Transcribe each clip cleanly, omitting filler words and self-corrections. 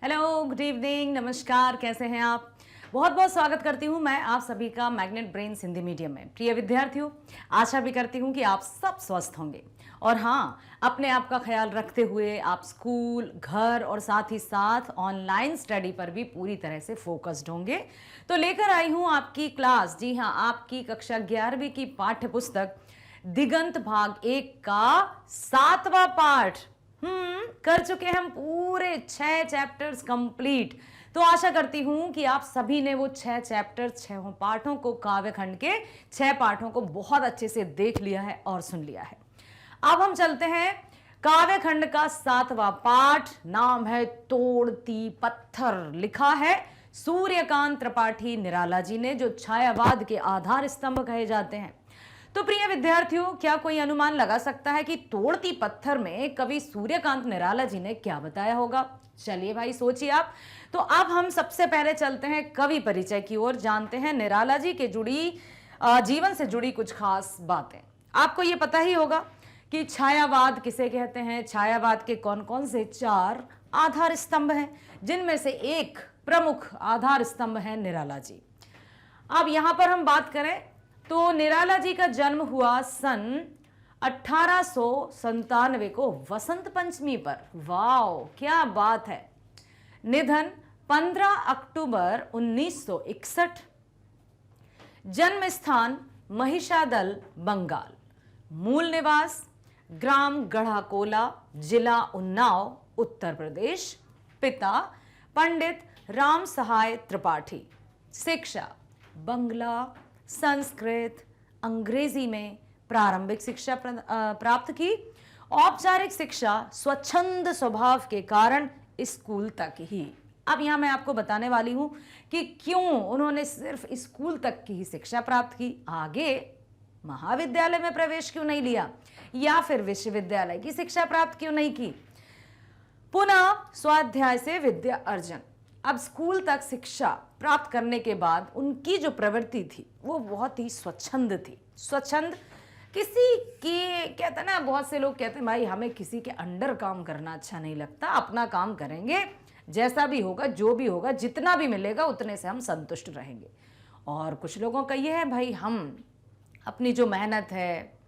Hello, good evening, नमस्कार, कैसे हैं आप? बहुत बहुत स्वागत करती हूं मैं आप सभी का मैग्नेट ब्रेन्स हिंदी मीडियम में। प्रिय विद्यार्थियों, आशा भी करती हूं कि आप सब स्वस्थ होंगे और हाँ, अपने आप का ख्याल रखते हुए आप स्कूल, घर और साथ ही साथ ऑनलाइन स्टडी पर भी पूरी तरह से फोकस्ड होंगे। तो लेकर आई हूं आपकी क्लास, जी हाँ, आपकी कक्षा 11वीं की पाठ्य पुस्तक दिगंत भाग 1 का 7वां पाठ। कर चुके हम पूरे 6 चैप्टर्स कंप्लीट। तो आशा करती हूं कि आप सभी ने वो 6 चैप्टर 6 पाठों को, काव्य खंड के 6 पाठों को बहुत अच्छे से देख लिया है और सुन लिया है। अब हम चलते हैं काव्य खंड का 7वां पाठ। नाम है तोड़ती पत्थर। लिखा है सूर्यकांत त्रिपाठी निराला जी ने, जो छायावाद के आधार स्तंभ कहे जाते हैं। तो प्रिय विद्यार्थियों, क्या कोई अनुमान लगा सकता है कि तोड़ती पत्थर में कवि सूर्यकांत निराला जी ने क्या बताया होगा? चलिए भाई, सोचिए आप। तो अब हम सबसे पहले चलते हैं कवि परिचय की ओर, जानते हैं निराला जी के जीवन से जुड़ी कुछ खास बातें। आपको यह पता ही होगा कि छायावाद किसे कहते हैं। छायावाद के कौन कौन से 4 आधार स्तंभ हैं, जिनमें से एक प्रमुख आधार स्तंभ है निराला जी। अब यहां पर हम बात करें तो निराला जी का जन्म हुआ सन 1897 को वसंत पंचमी पर। वाओ, क्या बात है। निधन 15 अक्टूबर 1961। जन्म स्थान महिषादल, बंगाल। मूल निवास ग्राम गढ़ाकोला, जिला उन्नाव, उत्तर प्रदेश। पिता पंडित राम सहाय त्रिपाठी। शिक्षा बंगला, संस्कृत, अंग्रेजी में प्रारंभिक शिक्षा प्राप्त की। औपचारिक शिक्षा स्वच्छंद स्वभाव के कारण स्कूल तक ही। अब यहां मैं आपको बताने वाली हूं कि क्यों उन्होंने सिर्फ स्कूल तक की ही शिक्षा प्राप्त की, आगे महाविद्यालय में प्रवेश क्यों नहीं लिया या फिर विश्वविद्यालय की शिक्षा प्राप्त क्यों नहीं की। पुनः स्वाध्याय से विद्या अर्जन। अब स्कूल तक शिक्षा प्राप्त करने के बाद उनकी जो प्रवृत्ति थी वो बहुत ही स्वच्छंद थी। स्वच्छंद, किसी के, कहते हैं ना, बहुत से लोग कहते हैं भाई हमें किसी के अंडर काम करना अच्छा नहीं लगता, अपना काम करेंगे, जैसा भी होगा, जो भी होगा, जितना भी मिलेगा उतने से हम संतुष्ट रहेंगे। और कुछ लोगों का ये है भाई हम अपनी जो मेहनत है,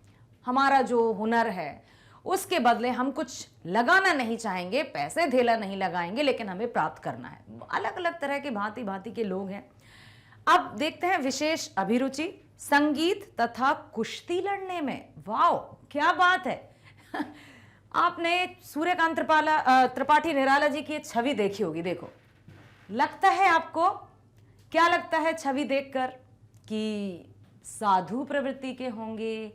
हमारा जो हुनर है, उसके बदले हम कुछ लगाना नहीं चाहेंगे, पैसे धेला नहीं लगाएंगे, लेकिन हमें प्राप्त करना है। अलग अलग तरह के भांति भांति के लोग हैं। अब देखते हैं विशेष अभिरुचि संगीत तथा कुश्ती लड़ने में। वाओ, क्या बात है। आपने सूर्यकांत त्रिपाठी निराला जी की छवि देखी होगी। देखो, लगता है आपको, क्या लगता है छवि देखकर कि साधु प्रवृत्ति के होंगे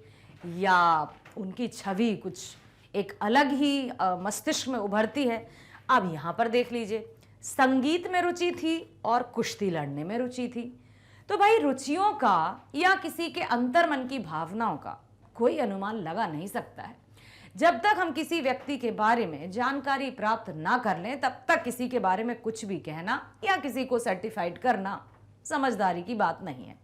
या उनकी छवि कुछ एक अलग ही मस्तिष्क में उभरती है? अब यहां पर देख लीजिए, संगीत में रुचि थी और कुश्ती लड़ने में रुचि थी। तो भाई रुचियों का या किसी के अंतर्मन की भावनाओं का कोई अनुमान लगा नहीं सकता है। जब तक हम किसी व्यक्ति के बारे में जानकारी प्राप्त ना कर लें, तब तक किसी के बारे में कुछ भी कहना या किसी को सर्टिफाइड करना समझदारी की बात नहीं है।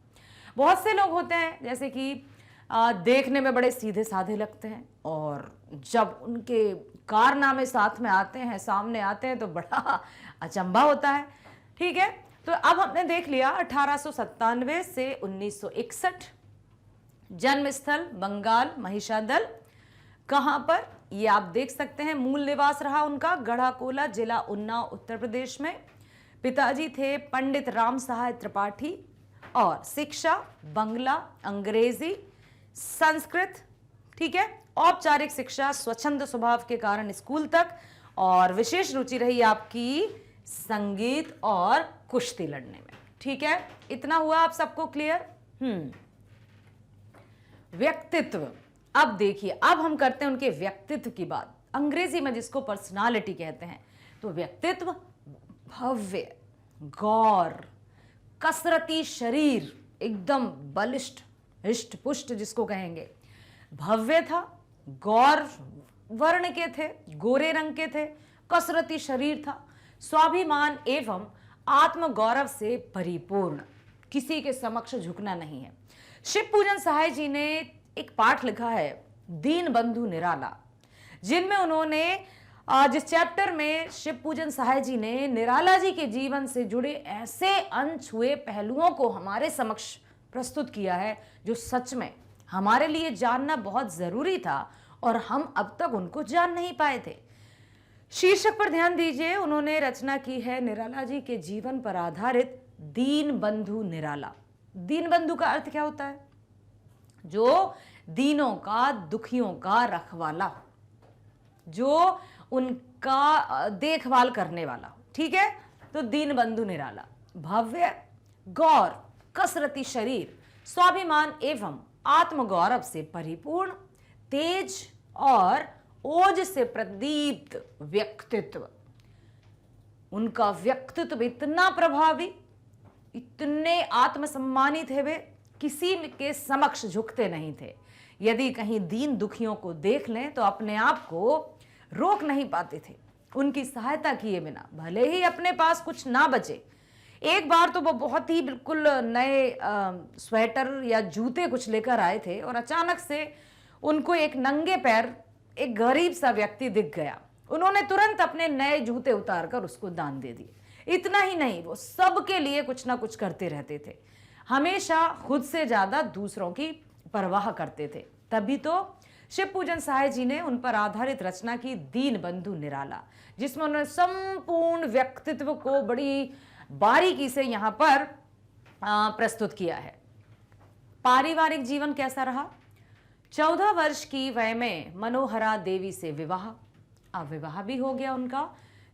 बहुत से लोग होते हैं जैसे कि देखने में बड़े सीधे साधे लगते हैं और जब उनके कारनामे साथ में आते हैं, सामने आते हैं, तो बड़ा अचंभा होता है। ठीक है, तो अब हमने देख लिया 1897 से 1961। जन्म स्थल बंगाल, महिषादल। कहां पर, ये आप देख सकते हैं। मूल निवास रहा उनका गढ़ाकोला, जिला उन्नाव, उत्तर प्रदेश में। पिताजी थे पंडित राम सहाय त्रिपाठी और शिक्षा बंगला, अंग्रेजी, संस्कृत। ठीक है, औपचारिक शिक्षा स्वच्छंद स्वभाव के कारण स्कूल तक, और विशेष रुचि रही आपकी संगीत और कुश्ती लड़ने में। ठीक है, इतना हुआ आप सबको क्लियर? व्यक्तित्व। अब देखिए, अब हम करते हैं उनके व्यक्तित्व की बात, अंग्रेजी में जिसको पर्सनालिटी कहते हैं। तो व्यक्तित्व भव्य, गौर, कसरती शरीर, एकदम बलिष्ठ, हिष्ट पुष्ट जिसको कहेंगे, भव्य था, गौर वर्ण के थे, गोरे रंग के थे, कसरती शरीर था, स्वाभिमान एवं आत्मगौरव से परिपूर्ण, किसी के समक्ष झुकना नहीं है। शिव पूजन सहाय जी ने एक पाठ लिखा है दीन बंधु निराला, जिनमें उन्होंने जिस चैप्टर में शिव पूजन सहाय जी ने निराला जी के जीवन से जुड़े ऐसे अनछुए पहलुओं को हमारे समक्ष प्रस्तुत किया है जो सच में हमारे लिए जानना बहुत जरूरी था और हम अब तक उनको जान नहीं पाए थे। शीर्षक पर ध्यान दीजिए, उन्होंने रचना की है निराला जी के जीवन पर आधारित दीन बंधु निराला। दीन बंधु का अर्थ क्या होता है? जो दीनों का, दुखियों का रखवाला हो, जो उनका देखभाल करने वाला हो। ठीक है, तो दीन बंधु निराला। भव्य, गौर, कसरती शरीर, स्वाभिमान एवं आत्मगौरव से परिपूर्ण, तेज और ओज से प्रदीप्त व्यक्तित्व। उनका व्यक्तित्व इतना प्रभावी, इतने आत्मसम्मानी थे, वे किसी के समक्ष झुकते नहीं थे। यदि कहीं दीन दुखियों को देख लें तो अपने आप को रोक नहीं पाते थे उनकी सहायता किए बिना, भले ही अपने पास कुछ ना बचे। एक बार तो वो बहुत ही बिल्कुल नए स्वेटर या जूते कुछ लेकर आए थे और अचानक से उनको एक नंगे पैर एक गरीब सा व्यक्ति दिख गया। उन्होंने तुरंत अपने नए जूते उतारकर उसको दान दे दिए। इतना ही नहीं, वो सबके लिए कुछ ना कुछ करते रहते थे, हमेशा खुद से ज्यादा दूसरों की परवाह करते थे। तभी तो शिव पूजन सहाय जी ने उन पर आधारित रचना की दीन बंधु निराला, जिसमें उन्होंने संपूर्ण व्यक्तित्व को बड़ी बारीकी से यहां पर प्रस्तुत किया है। पारिवारिक जीवन कैसा रहा? 14 वर्ष की वय में मनोहरा देवी से विवाह। अब विवाह भी हो गया उनका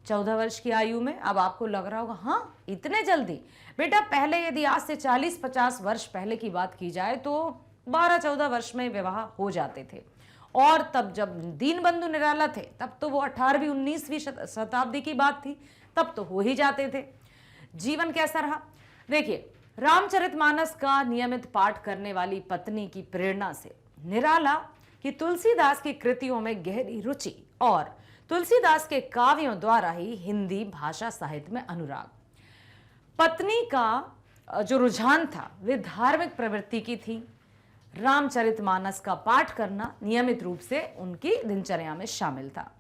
14 वर्ष की आयु में। अब आपको लग रहा होगा हाँ इतने जल्दी? बेटा पहले यदि आज से 40-50 वर्ष पहले की बात की जाए तो 12-14 वर्ष में विवाह हो जाते थे। और तब जब दीनबंधु निराला थे तब तो वो 18वीं 19वीं शताब्दी की बात थी, तब तो हो ही जाते थे। जीवन कैसा रहा? देखिए, रामचरितमानस का नियमित पाठ करने वाली पत्नी की प्रेरणा से निराला की तुलसीदास की कृतियों में गहरी रुचि और तुलसीदास के काव्यों द्वारा ही हिंदी भाषा साहित्य में अनुराग। पत्नी का जो रुझान था वे धार्मिक प्रवृत्ति की थी। रामचरितमानस का पाठ करना नियमित रूप से उनकी दिनचर्या में शामिल था।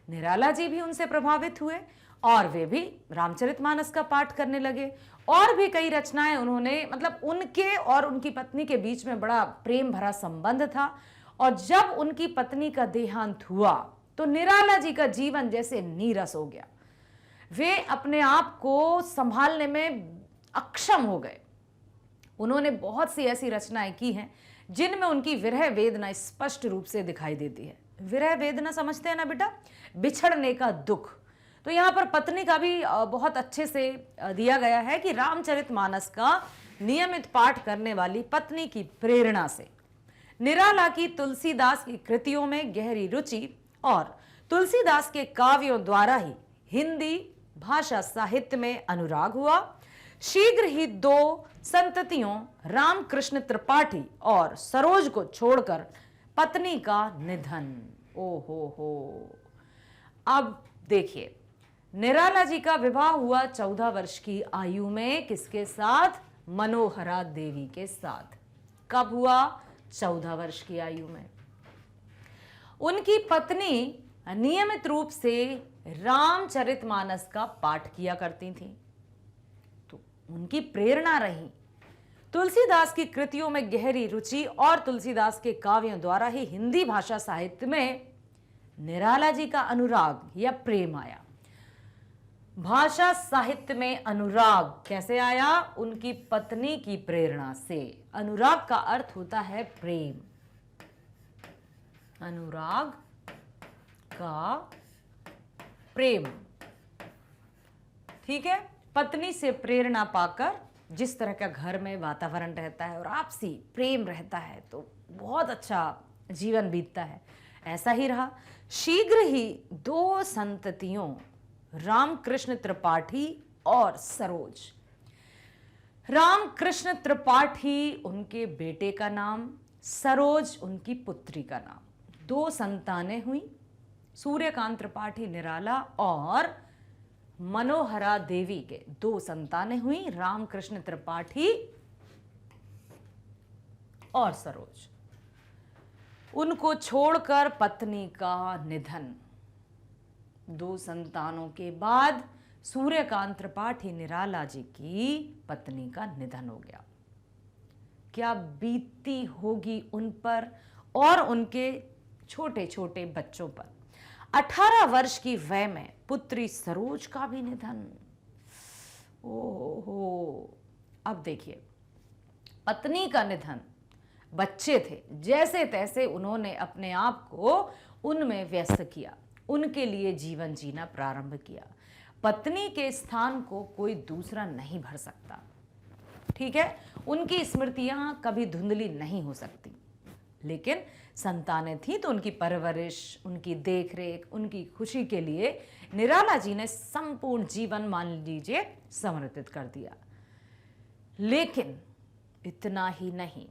निराला जी भी उनसे प्रभावित हुए और वे भी रामचरितमानस का पाठ करने लगे। और भी कई रचनाएं उन्होंने, मतलब उनके और उनकी पत्नी के बीच में बड़ा प्रेम भरा संबंध था। और जब उनकी पत्नी का देहांत हुआ तो निराला जी का जीवन जैसे नीरस हो गया। वे अपने आप को संभालने में अक्षम हो गए। उन्होंने बहुत सी ऐसी रचनाएं की हैं जिनमें उनकी विरह वेदना स्पष्ट रूप से दिखाई देती है। विरह वेदना समझते हैं ना बेटा, बिछड़ने का दुख। तो यहाँ पर पत्नी का भी बहुत अच्छे से दिया गया है कि रामचरितमानस का नियमित पाठ करने वाली पत्नी की प्रेरणा से निराला की तुलसीदास की कृतियों में गहरी रुचि और तुलसीदास के काव्यों द्वारा ही हिंदी भाषा साहित्य में अनुराग हुआ। शीघ्र ही 2 संततियों रामकृष्ण त्रिपाठी और सरोज को छोड़कर पत्नी का निधन। हो। अब देखिए, निराला जी का विवाह हुआ 14 वर्ष की आयु में। किसके साथ? मनोहरा देवी के साथ। कब हुआ? 14 वर्ष की आयु में। उनकी पत्नी नियमित रूप से रामचरितमानस का पाठ किया करती थी, तो उनकी प्रेरणा रही तुलसीदास की कृतियों में गहरी रुचि और तुलसीदास के काव्यों द्वारा ही हिंदी भाषा साहित्य में निराला जी का अनुराग या प्रेम आया। भाषा साहित्य में अनुराग कैसे आया? उनकी पत्नी की प्रेरणा से। अनुराग का अर्थ होता है प्रेम। अनुराग का प्रेम, ठीक है। पत्नी से प्रेरणा पाकर जिस तरह का घर में वातावरण रहता है और आपसी प्रेम रहता है तो बहुत अच्छा जीवन बीतता है। ऐसा ही रहा। शीघ्र ही 2 संततियों रामकृष्ण त्रिपाठी और सरोज। रामकृष्ण त्रिपाठी उनके बेटे का नाम, सरोज उनकी पुत्री का नाम। 2 संतानें हुई, सूर्यकांत त्रिपाठी निराला और मनोहरा देवी के 2 संतानें हुई, रामकृष्ण त्रिपाठी और सरोज। उनको छोड़कर पत्नी का निधन। 2 संतानों के बाद सूर्यकांत त्रिपाठी निराला जी की पत्नी का निधन हो गया। क्या बीती होगी उन पर और उनके छोटे छोटे बच्चों पर। 18 वर्ष की वय में पुत्री सरोज का भी निधन। ओहो, अब देखिए, पत्नी का निधन, बच्चे थे, जैसे तैसे उन्होंने अपने आप को उनमें व्यस्त किया, उनके लिए जीवन जीना प्रारंभ किया। पत्नी के स्थान को कोई दूसरा नहीं भर सकता, ठीक है। उनकी स्मृतियां कभी धुंधली नहीं हो सकती, लेकिन संतानें थी तो उनकी परवरिश, उनकी देखरेख, उनकी खुशी के लिए निराला जी ने संपूर्ण जीवन, मान लीजिए, समर्पित कर दिया। लेकिन इतना ही नहीं,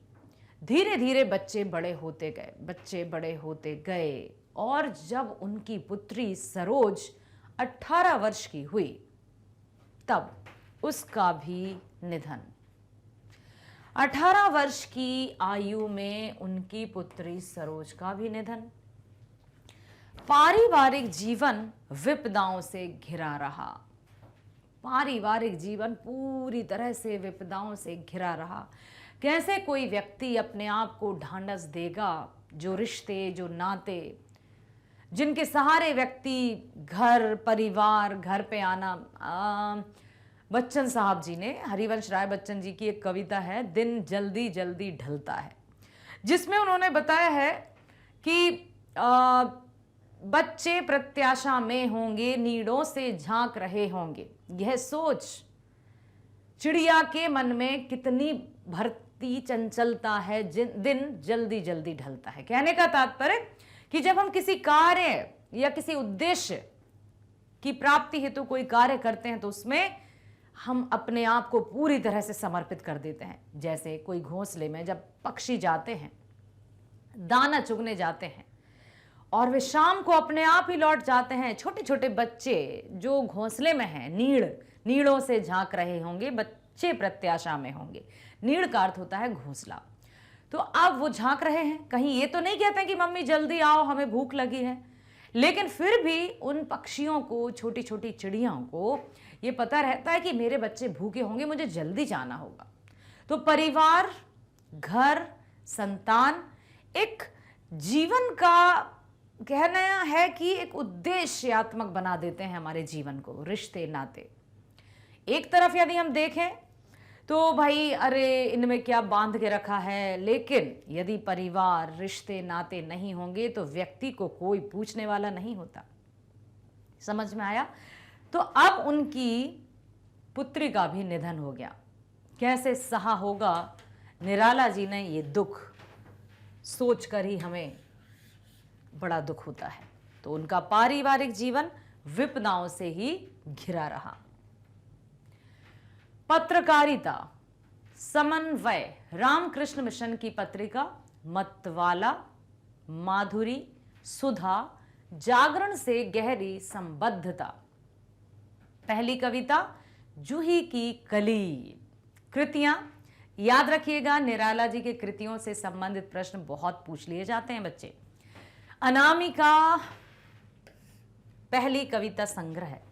धीरे धीरे बच्चे बड़े होते गए और जब उनकी पुत्री सरोज 18 वर्ष की हुई तब उसका भी निधन। 18 वर्ष की आयु में उनकी पुत्री सरोज का भी निधन। पारिवारिक जीवन विपदाओं से घिरा रहा। पारिवारिक जीवन पूरी तरह से विपदाओं से घिरा रहा। कैसे कोई व्यक्ति अपने आप को ढांढस देगा जो रिश्ते, जो नाते, जिनके सहारे व्यक्ति घर परिवार, घर पे आना। बच्चन साहब जी ने, हरिवंश राय बच्चन जी की एक कविता है, दिन जल्दी जल्दी ढलता है, जिसमें उन्होंने बताया है कि बच्चे प्रत्याशा में होंगे, नीड़ों से झांक रहे होंगे, यह सोच चिड़िया के मन में कितनी भरती चंचलता है, दिन जल्दी जल्दी ढलता है। कहने का तात्पर्य कि जब हम किसी कार्य या किसी उद्देश्य की प्राप्ति हेतु कोई कार्य करते हैं तो उसमें हम अपने आप को पूरी तरह से समर्पित कर देते हैं। जैसे कोई घोंसले में जब पक्षी जाते हैं, दाना चुगने जाते हैं और वे शाम को अपने आप ही लौट जाते हैं, छोटे छोटे बच्चे जो घोंसले में हैं, नीड़ों से झांक रहे होंगे, बच्चे प्रत्याशा में होंगे। नीड़ का अर्थ होता है घोंसला। तो अब वो झांक रहे हैं, कहीं ये तो नहीं कहते हैं कि मम्मी जल्दी आओ, हमें भूख लगी है, लेकिन फिर भी उन पक्षियों को, छोटी छोटी चिड़ियों को ये पता रहता है कि मेरे बच्चे भूखे होंगे, मुझे जल्दी जाना होगा। तो परिवार, घर, संतान एक जीवन का कहना है कि एक उद्देश्यात्मक बना देते हैं हमारे जीवन को, रिश्ते नाते। एक तरफ यदि हम देखें तो भाई अरे इनमें क्या बांध के रखा है, लेकिन यदि परिवार, रिश्ते नाते नहीं होंगे तो व्यक्ति को कोई पूछने वाला नहीं होता। समझ में आया? तो अब उनकी पुत्री का भी निधन हो गया। कैसे सहा होगा निराला जी ने ये दुख, सोचकर ही हमें बड़ा दुख होता है। तो उनका पारिवारिक जीवन विपदाओं से ही घिरा रहा। पत्रकारिता, समन्वय, रामकृष्ण मिशन की पत्रिका मतवाला, माधुरी, सुधा, जागरण से गहरी संबद्धता। पहली कविता जूही की कली। कृतियां याद रखिएगा, निराला जी के कृतियों से संबंधित प्रश्न बहुत पूछ लिए जाते हैं बच्चे। अनामिका पहली कविता संग्रह है।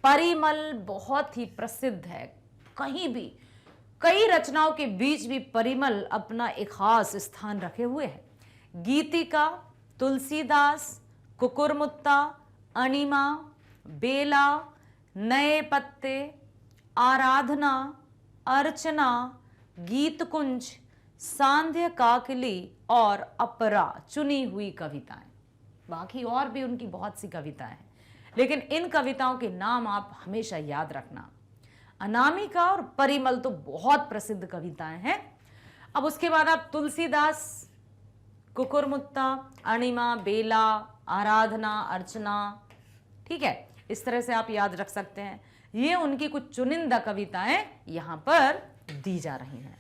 परिमल बहुत ही प्रसिद्ध है, कहीं भी कई रचनाओं के बीच भी परिमल अपना एक खास स्थान रखे हुए है। गीतिका, तुलसीदास, कुकुरमुत्ता, अनिमा, बेला, नए पत्ते, आराधना, अर्चना, गीतकुंज, सांध्य काकली और अपरा चुनी हुई कविताएं। बाकी और भी उनकी बहुत सी कविताएं हैं, लेकिन इन कविताओं के नाम आप हमेशा याद रखना। अनामिका और परिमल तो बहुत प्रसिद्ध कविताएं हैं। अब उसके बाद आप तुलसीदास, कुकुरमुत्ता, अणिमा, बेला, आराधना, अर्चना, ठीक है, इस तरह से आप याद रख सकते हैं। ये उनकी कुछ चुनिंदा कविताएं यहां पर दी जा रही हैं।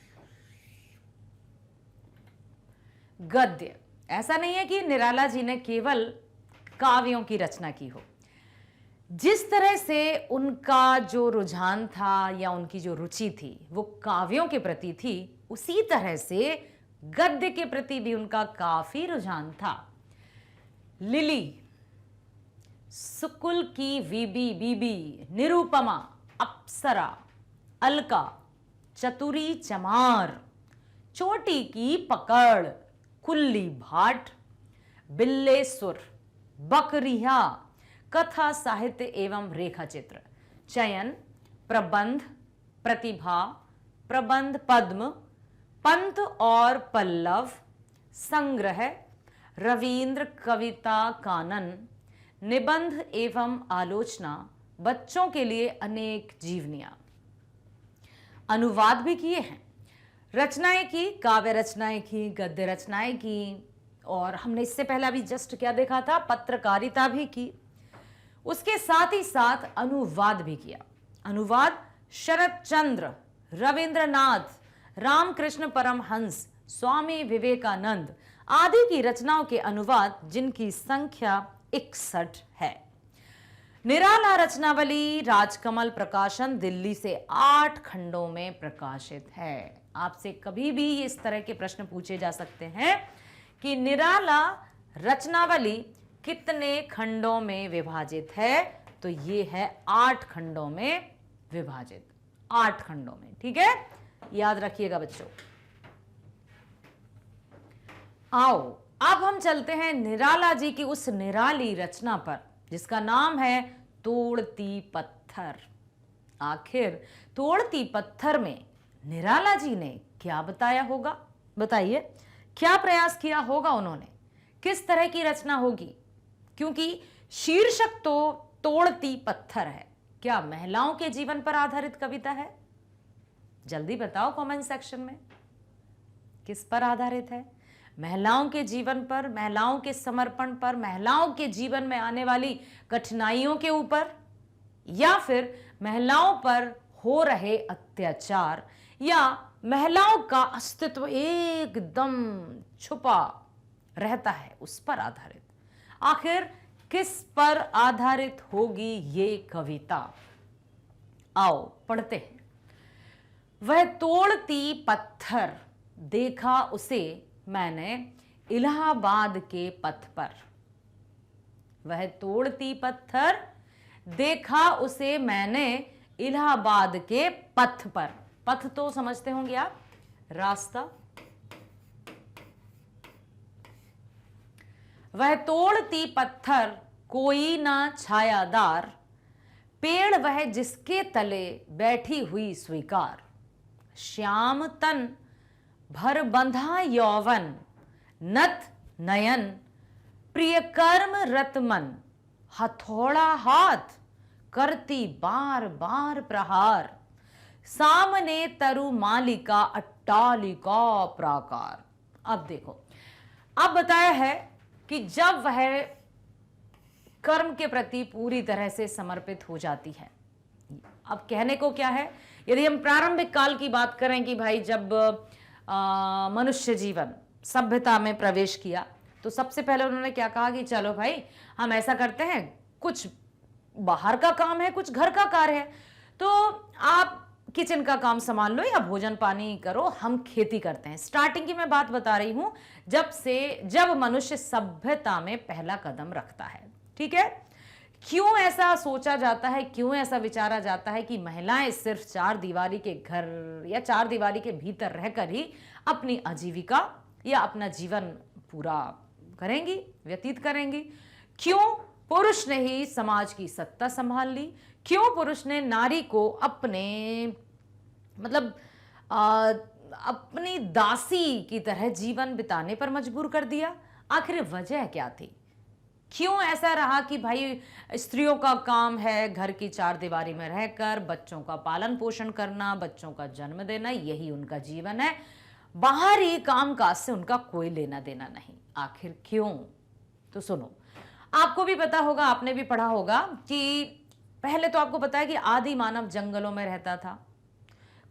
गद्य, ऐसा नहीं है कि निराला जी ने केवल काव्यों की रचना की हो। जिस तरह से उनका जो रुझान था या उनकी जो रुचि थी वो काव्यों के प्रति थी, उसी तरह से गद्य के प्रति भी उनका काफी रुझान था। लिली, सुकुल की बीबी बीबी, निरुपमा, अप्सरा, अलका, चतुरी चमार, चोटी की पकड़, कुल्ली भाट, बिल्लेसुर, बकरिया, कथा साहित्य एवं रेखा चित्र, चयन, प्रबंध, प्रतिभा, प्रबंध पद्म, पंत और पल्लव, संग्रह, रवींद्र कविता कानन, निबंध एवं आलोचना, बच्चों के लिए अनेक जीवनियां। अनुवाद भी किए हैं, रचनाएं की, काव्य रचनाएं की, गद्य रचनाएं की, और हमने इससे पहले अभी जस्ट क्या देखा था, पत्रकारिता भी की। उसके साथ ही साथ अनुवाद भी किया। अनुवाद शरद चंद्र, रविंद्रनाथ, रामकृष्ण परमहंस, स्वामी विवेकानंद आदि की रचनाओं के अनुवाद, जिनकी संख्या 61 है। निराला रचनावली राजकमल प्रकाशन दिल्ली से 8 खंडों में प्रकाशित है। आपसे कभी भी इस तरह के प्रश्न पूछे जा सकते हैं कि निराला रचनावली कितने खंडों में विभाजित है, तो ये है 8 खंडों में विभाजित, 8 खंडों में। ठीक है, याद रखिएगा बच्चों। आओ अब हम चलते हैं निराला जी की उस निराली रचना पर जिसका नाम है तोड़ती पत्थर। आखिर तोड़ती पत्थर में निराला जी ने क्या बताया होगा, बताइए, क्या प्रयास किया होगा उन्होंने, किस तरह की रचना होगी, क्योंकि शीर्षक तो तोड़ती पत्थर है। क्या महिलाओं के जीवन पर आधारित कविता है? जल्दी बताओ कमेंट सेक्शन में, किस पर आधारित है? महिलाओं के जीवन पर, महिलाओं के समर्पण पर, महिलाओं के जीवन में आने वाली कठिनाइयों के ऊपर, या फिर महिलाओं पर हो रहे अत्याचार, या महिलाओं का अस्तित्व एकदम छुपा रहता है उस पर आधारित? आखिर किस पर आधारित होगी ये कविता? आओ पढ़ते हैं। वह तोड़ती पत्थर देखा उसे मैंने इलाहाबाद के पथ पर। वह तोड़ती पत्थर देखा उसे मैंने इलाहाबाद के पथ पर। पथ तो समझते होंगे आप, रास्ता। वह तोड़ती पत्थर कोई ना छायादार, पेड़ वह जिसके तले बैठी हुई स्वीकार। श्याम तन भर बंधा यौवन, नत नयन प्रिय कर्म रत मन, हथौड़ा हाथ करती बार बार प्रहार। सामने तरु मालिका अट्टालिका प्राकार। अब देखो, अब बताया है कि जब वह कर्म के प्रति पूरी तरह से समर्पित हो जाती है। अब कहने को क्या है, यदि हम प्रारंभिक काल की बात करें कि भाई जब मनुष्य जीवन सभ्यता में प्रवेश किया, तो सबसे पहले उन्होंने क्या कहा कि चलो भाई हम ऐसा करते हैं, कुछ बाहर का काम है, कुछ घर का कार्य है, तो आप किचन का काम संभाल लो या भोजन पानी करो, हम खेती करते हैं। स्टार्टिंग की मैं बात बता रही हूं, जब मनुष्य सभ्यता में पहला कदम रखता है। ठीक है, क्यों ऐसा सोचा जाता है, क्यों ऐसा विचारा जाता है कि महिलाएं सिर्फ 4 दीवारी के घर या 4 दीवारी के भीतर रहकर ही अपनी आजीविका या अपना जीवन पूरा करेंगी, व्यतीत करेंगी? क्यों पुरुष ने ही समाज की सत्ता संभाल ली? क्यों पुरुष ने नारी को अपने मतलब अपनी दासी की तरह जीवन बिताने पर मजबूर कर दिया? आखिर वजह क्या थी? क्यों ऐसा रहा कि भाई स्त्रियों का काम है घर की 4 दीवारी में रहकर बच्चों का पालन पोषण करना, बच्चों का जन्म देना, यही उनका जीवन है, बाहरी कामकाज से उनका कोई लेना देना नहीं? आखिर क्यों? तो सुनो, आपको भी पता होगा, आपने भी पढ़ा होगा कि पहले तो आपको पता है कि आदि मानव जंगलों में रहता था,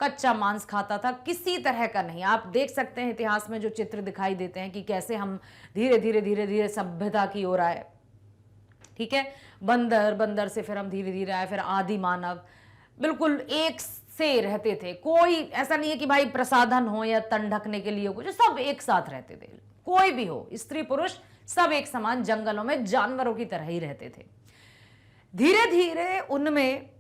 कच्चा मांस खाता था, किसी तरह का नहीं। आप देख सकते हैं इतिहास में जो चित्र दिखाई देते हैं कि कैसे हम धीरे धीरे धीरे धीरे सभ्यता की ओर आए। ठीक है, बंदर, बंदर से फिर हम धीरे धीरे आए, फिर आदि मानव, बिल्कुल एक से रहते थे। कोई ऐसा नहीं है कि भाई प्रसाधन हो या तन ढकने के लिए हो, कुछ, सब एक साथ रहते थे, कोई भी हो, स्त्री पुरुष सब एक समान जंगलों में जानवरों की तरह ही रहते थे। धीरे धीरे उनमें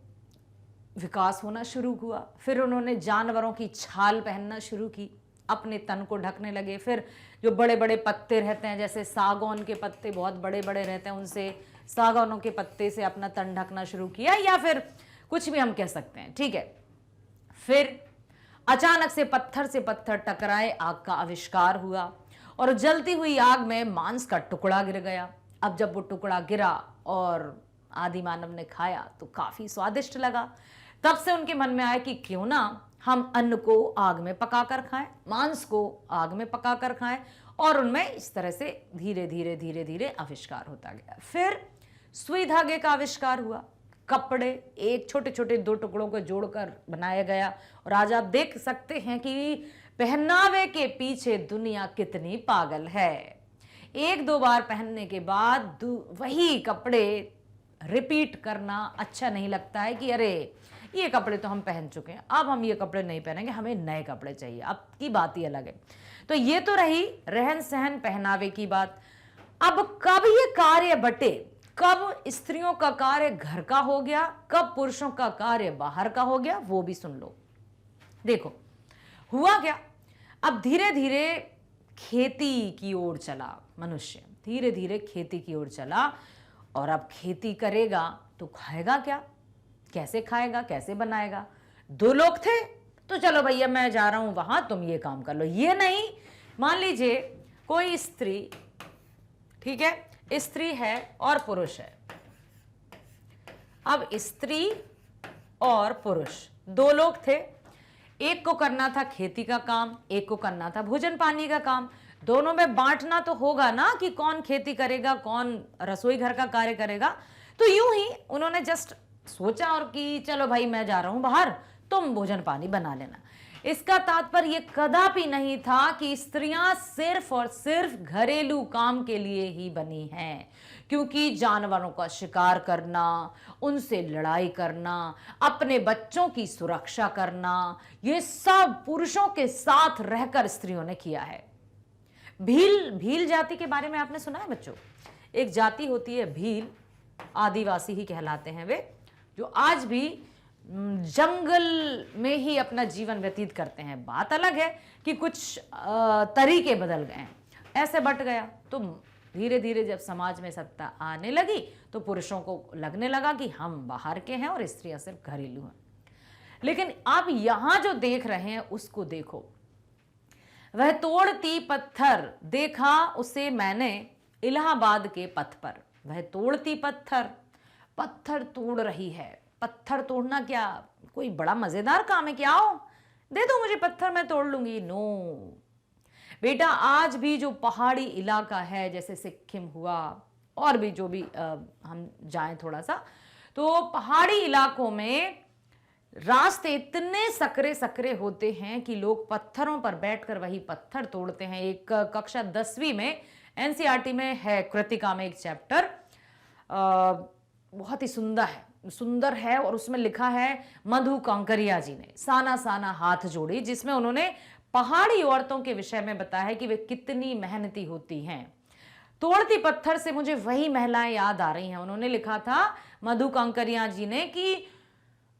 विकास होना शुरू हुआ। फिर उन्होंने जानवरों की छाल पहनना शुरू की, अपने तन को ढकने लगे। फिर जो बड़े बड़े पत्ते रहते हैं, जैसे सागौन के पत्ते बहुत बड़े बड़े रहते हैं, उनसे सागौनों के पत्ते से अपना तन ढकना शुरू किया, या फिर कुछ भी हम कह सकते हैं, ठीक है। फिर अचानक से पत्थर टकराए, आग का आविष्कार हुआ और जलती हुई आग में मांस का टुकड़ा गिर गया। अब जब वो टुकड़ा गिरा और आदि मानव ने खाया तो काफी स्वादिष्ट लगा। तब से उनके मन में आया कि क्यों ना हम अन्न को आग में पकाकर खाएं, मांस को आग में पकाकर खाएं, और उनमें इस तरह से धीरे धीरे धीरे धीरे आविष्कार होता गया। फिर सुई धागे का आविष्कार हुआ, कपड़े एक छोटे छोटे दो टुकड़ों को जोड़कर बनाया गया। और आज आप देख सकते हैं कि पहनावे के पीछे दुनिया कितनी पागल है। एक दो बार पहनने के बाद वही कपड़े रिपीट करना अच्छा नहीं लगता है कि अरे ये कपड़े तो हम पहन चुके हैं, अब हम ये कपड़े नहीं पहनेंगे, हमें नए कपड़े चाहिए। अब की बात ही अलग है। तो ये तो रही रहन सहन पहनावे की बात। अब कब ये कार्य बटे, कब स्त्रियों का कार्य घर का हो गया, कब पुरुषों का कार्य बाहर का हो गया, वो भी सुन लो। देखो हुआ क्या, अब धीरे धीरे खेती की ओर चला मनुष्य, धीरे धीरे खेती की ओर चला। और अब खेती करेगा तो खाएगा क्या, कैसे खाएगा, कैसे बनाएगा। दो लोग थे तो चलो भैया मैं जा रहा हूं वहां, तुम ये काम कर लो। ये नहीं, मान लीजिए कोई स्त्री, ठीक है, स्त्री है और पुरुष है। अब स्त्री और पुरुष दो लोग थे, एक को करना था खेती का काम, एक को करना था भोजन पानी का काम। दोनों में बांटना तो होगा ना कि कौन खेती करेगा, कौन रसोई घर का कार्य करेगा। तो यूं ही उन्होंने जस्ट सोचा और कि चलो भाई मैं जा रहा हूं बाहर, तुम भोजन पानी बना लेना। इसका तात्पर्य यह कदापि नहीं था कि स्त्रियां सिर्फ और सिर्फ घरेलू काम के लिए ही बनी हैं, क्योंकि जानवरों का शिकार करना, उनसे लड़ाई करना, अपने बच्चों की सुरक्षा करना, ये सब पुरुषों के साथ रहकर स्त्रियों ने किया है। भील जाति के बारे में आपने सुना है बच्चों? एक जाति होती है भील, आदिवासी ही कहलाते हैं वे, जो आज भी जंगल में ही अपना जीवन व्यतीत करते हैं। बात अलग है कि कुछ तरीके बदल गए हैं, ऐसे बट गया। तो धीरे धीरे जब समाज में सत्ता आने लगी तो पुरुषों को लगने लगा कि हम बाहर के हैं और स्त्रियां सिर्फ घरेलू हैं। लेकिन आप यहां जो देख रहे हैं उसको देखो, वह तोड़ती पत्थर देखा उसे मैंने इलाहाबाद के पथ पर। वह तोड़ती पत्थर तोड़ रही है। पत्थर तोड़ना क्या कोई बड़ा मजेदार काम है? क्या हो, दे दो मुझे पत्थर, मैं तोड़ लूंगी। नो बेटा, आज भी जो पहाड़ी इलाका है, जैसे सिक्किम हुआ और भी जो भी हम जाएं थोड़ा सा, तो पहाड़ी इलाकों में रास्ते इतने सकरे सकरे होते हैं कि लोग पत्थरों पर बैठकर वही पत्थर तोड़ते हैं। एक कक्षा 10वीं में एनसीईआरटी में है, कृतिका में एक चैप्टर बहुत ही सुंदर है और उसमें लिखा है मधु कांकरिया जी ने साना साना हाथ जोड़ी, जिसमें उन्होंने पहाड़ी औरतों के विषय में बताया है कि वे कितनी मेहनती होती हैं। तोड़ती पत्थर से मुझे वही महिलाएं याद आ रही हैं। उन्होंने लिखा था मधु कांकरिया जी ने कि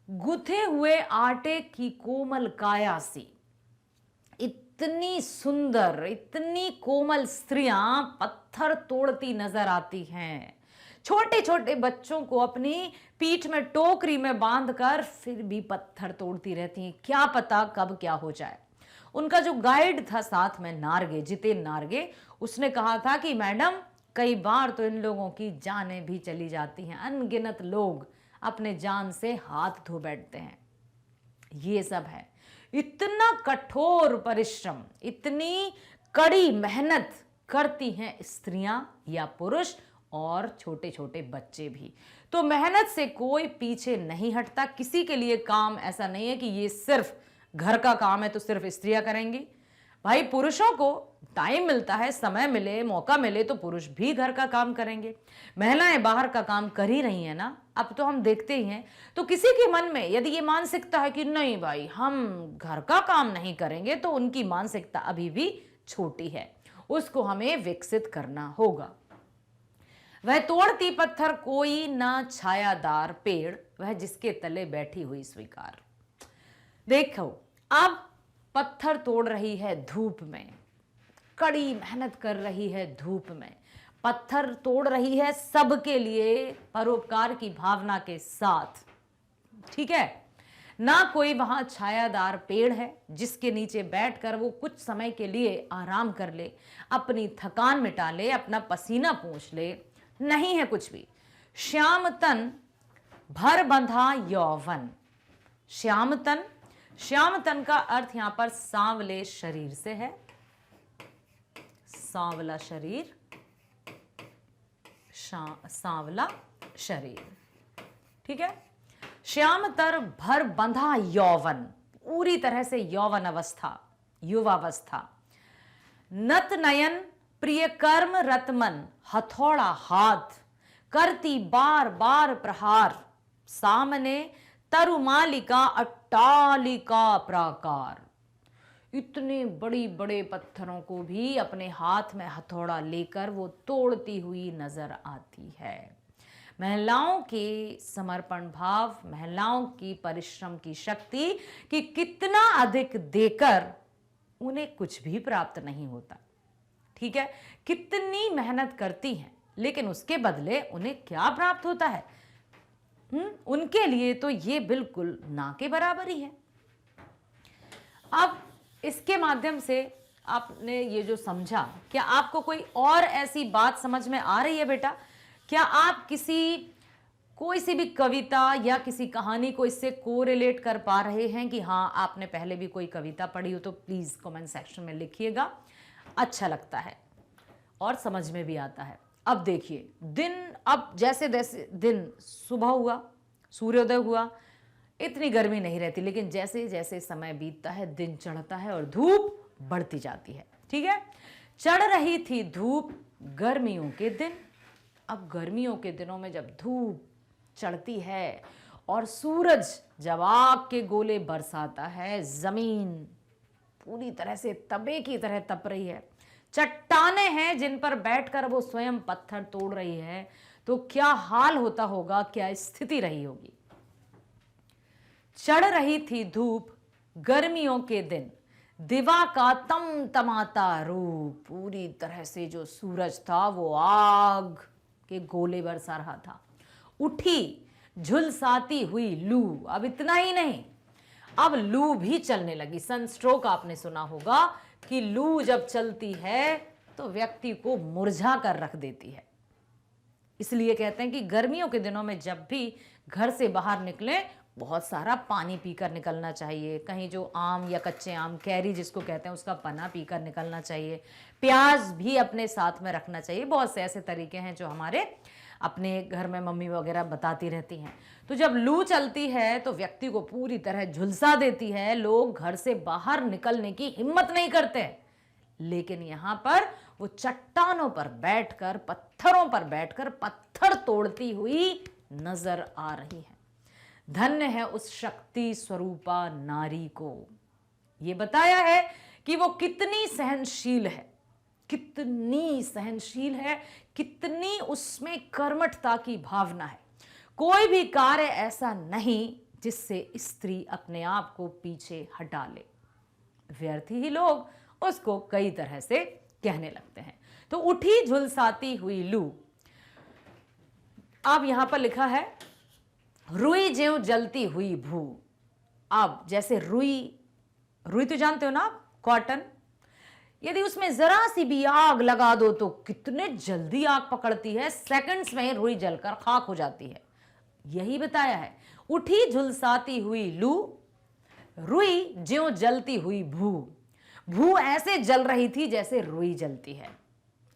गुथे हुए आटे की कोमल काया सी इतनी सुंदर, इतनी कोमल स्त्रियां पत्थर तोड़ती नजर आती हैं। छोटे छोटे बच्चों को अपनी पीठ में टोकरी में बांधकर फिर भी पत्थर तोड़ती रहती हैं। क्या पता कब क्या हो जाए। उनका जो गाइड था साथ में, नार्गे, जितेन नार्गे, उसने कहा था कि मैडम कई बार तो इन लोगों की जानें भी चली जाती हैं। अनगिनत लोग अपने जान से हाथ धो बैठते हैं। ये सब है, इतना कठोर परिश्रम, इतनी कड़ी मेहनत करती हैं स्त्रियां या पुरुष और छोटे छोटे बच्चे भी। तो मेहनत से कोई पीछे नहीं हटता। किसी के लिए काम ऐसा नहीं है कि ये सिर्फ घर का काम है तो सिर्फ स्त्रियां करेंगी। भाई पुरुषों को टाइम मिलता है, समय मिले, मौका मिले तो पुरुष भी घर का काम करेंगे। महिलाएं बाहर का काम कर ही रही है ना, अब तो हम देखते ही हैं। तो किसी के मन में यदि ये मानसिकता है कि नहीं भाई हम घर का काम नहीं करेंगे, तो उनकी मानसिकता अभी भी छोटी है, उसको हमें विकसित करना होगा। वह तोड़ती पत्थर कोई ना छायादार पेड़, वह जिसके तले बैठी हुई स्वीकार। देखो, अब पत्थर तोड़ रही है धूप में, कड़ी मेहनत कर रही है धूप में, पत्थर तोड़ रही है सबके लिए परोपकार की भावना के साथ, ठीक है। ना कोई वहां छायादार पेड़ है जिसके नीचे बैठकर वो कुछ समय के लिए आराम कर ले, अपनी थकान मिटा ले, अपना पसीना पोंछ ले, नहीं है कुछ भी। श्याम तन भर बंधा यौवन। श्याम तन, श्याम तन का अर्थ यहां पर सांवले शरीर से है, सांवला शरीर, सांवला शरीर, ठीक है। श्याम तर भर बंधा यौवन, पूरी तरह से यौवन अवस्था, युवावस्था। नत नयन प्रिय कर्म रतमन, हथौड़ा हाथ करती बार बार प्रहार, सामने तरुमालिका अट्टालिका प्राकार। इतने बड़ी बड़े पत्थरों को भी अपने हाथ में हथौड़ा लेकर वो तोड़ती हुई नजर आती है। महिलाओं के समर्पण भाव, महिलाओं की परिश्रम की शक्ति कि कितना अधिक देकर उन्हें कुछ भी प्राप्त नहीं होता, ठीक है। कितनी मेहनत करती हैं लेकिन उसके बदले उन्हें क्या प्राप्त होता है? उनके लिए तो ये बिल्कुल ना के बराबर ही है। अब इसके माध्यम से आपने ये जो समझा, क्या आपको कोई और ऐसी बात समझ में आ रही है बेटा? क्या आप कोई सी भी कविता या किसी कहानी को इससे कोरिलेट कर पा रहे हैं कि हाँ, आपने पहले भी कोई कविता पढ़ी हो तो प्लीज कमेंट सेक्शन में लिखिएगा। अच्छा लगता है और समझ में भी आता है। अब देखिए, दिन, अब जैसे जैसे दिन सुबह हुआ, सूर्योदय हुआ, इतनी गर्मी नहीं रहती, लेकिन जैसे जैसे समय बीतता है दिन चढ़ता है और धूप बढ़ती जाती है, ठीक है। चढ़ रही थी धूप गर्मियों के दिन। अब गर्मियों के दिनों में जब धूप चढ़ती है और सूरज जब आग के गोले बरसाता है, जमीन पूरी तरह से तबे की तरह तप रही है, चट्टाने हैं जिन पर बैठकर वो स्वयं पत्थर तोड़ रही है, तो क्या हाल होता होगा, क्या स्थिति रही होगी। चढ़ रही थी धूप गर्मियों के दिन, दिवा का तमतमाता रूप, पूरी तरह से जो सूरज था वो आग के गोले बरसा रहा था। उठी झुलसाती हुई लू। अब इतना ही नहीं, अब लू भी चलने लगी। सनस्ट्रोक आपने सुना होगा कि लू जब चलती है तो व्यक्ति को मुरझा कर रख देती है। इसलिए कहते हैं कि गर्मियों के दिनों में जब भी घर से बाहर निकलें, बहुत सारा पानी पीकर निकलना चाहिए। कहीं जो आम या कच्चे आम, कैरी जिसको कहते हैं, उसका पन्ना पीकर निकलना चाहिए। प्याज भी अपने साथ में रखना चाहिए। बहुत से ऐसे तरीके हैं जो हमारे अपने घर में मम्मी वगैरह बताती रहती हैं। तो जब लू चलती है तो व्यक्ति को पूरी तरह झुलसा देती है, लोग घर से बाहर निकलने की हिम्मत नहीं करते। लेकिन यहां पर वो चट्टानों पर बैठकर, पत्थरों पर बैठकर पत्थर तोड़ती हुई नजर आ रही है। धन्य है उस शक्ति स्वरूपा नारी को। ये बताया है कि वो कितनी सहनशील है, कितनी सहनशील है, कितनी उसमें कर्मठता की भावना है। कोई भी कार्य ऐसा नहीं जिससे स्त्री अपने आप को पीछे हटा ले। व्यर्थ ही लोग उसको कई तरह से कहने लगते हैं। तो उठी झुलसाती हुई लू। अब यहां पर लिखा है रुई ज्यों जलती हुई भू। अब जैसे रुई तो जानते हो ना आप, कॉटन, यदि उसमें जरा सी भी आग लगा दो तो कितने जल्दी आग पकड़ती है, सेकंड्स में रुई जलकर खाक हो जाती है। यही बताया है, उठी झुलसाती हुई लू, रुई ज्यों जलती हुई भू। भू ऐसे जल रही थी जैसे रुई जलती है।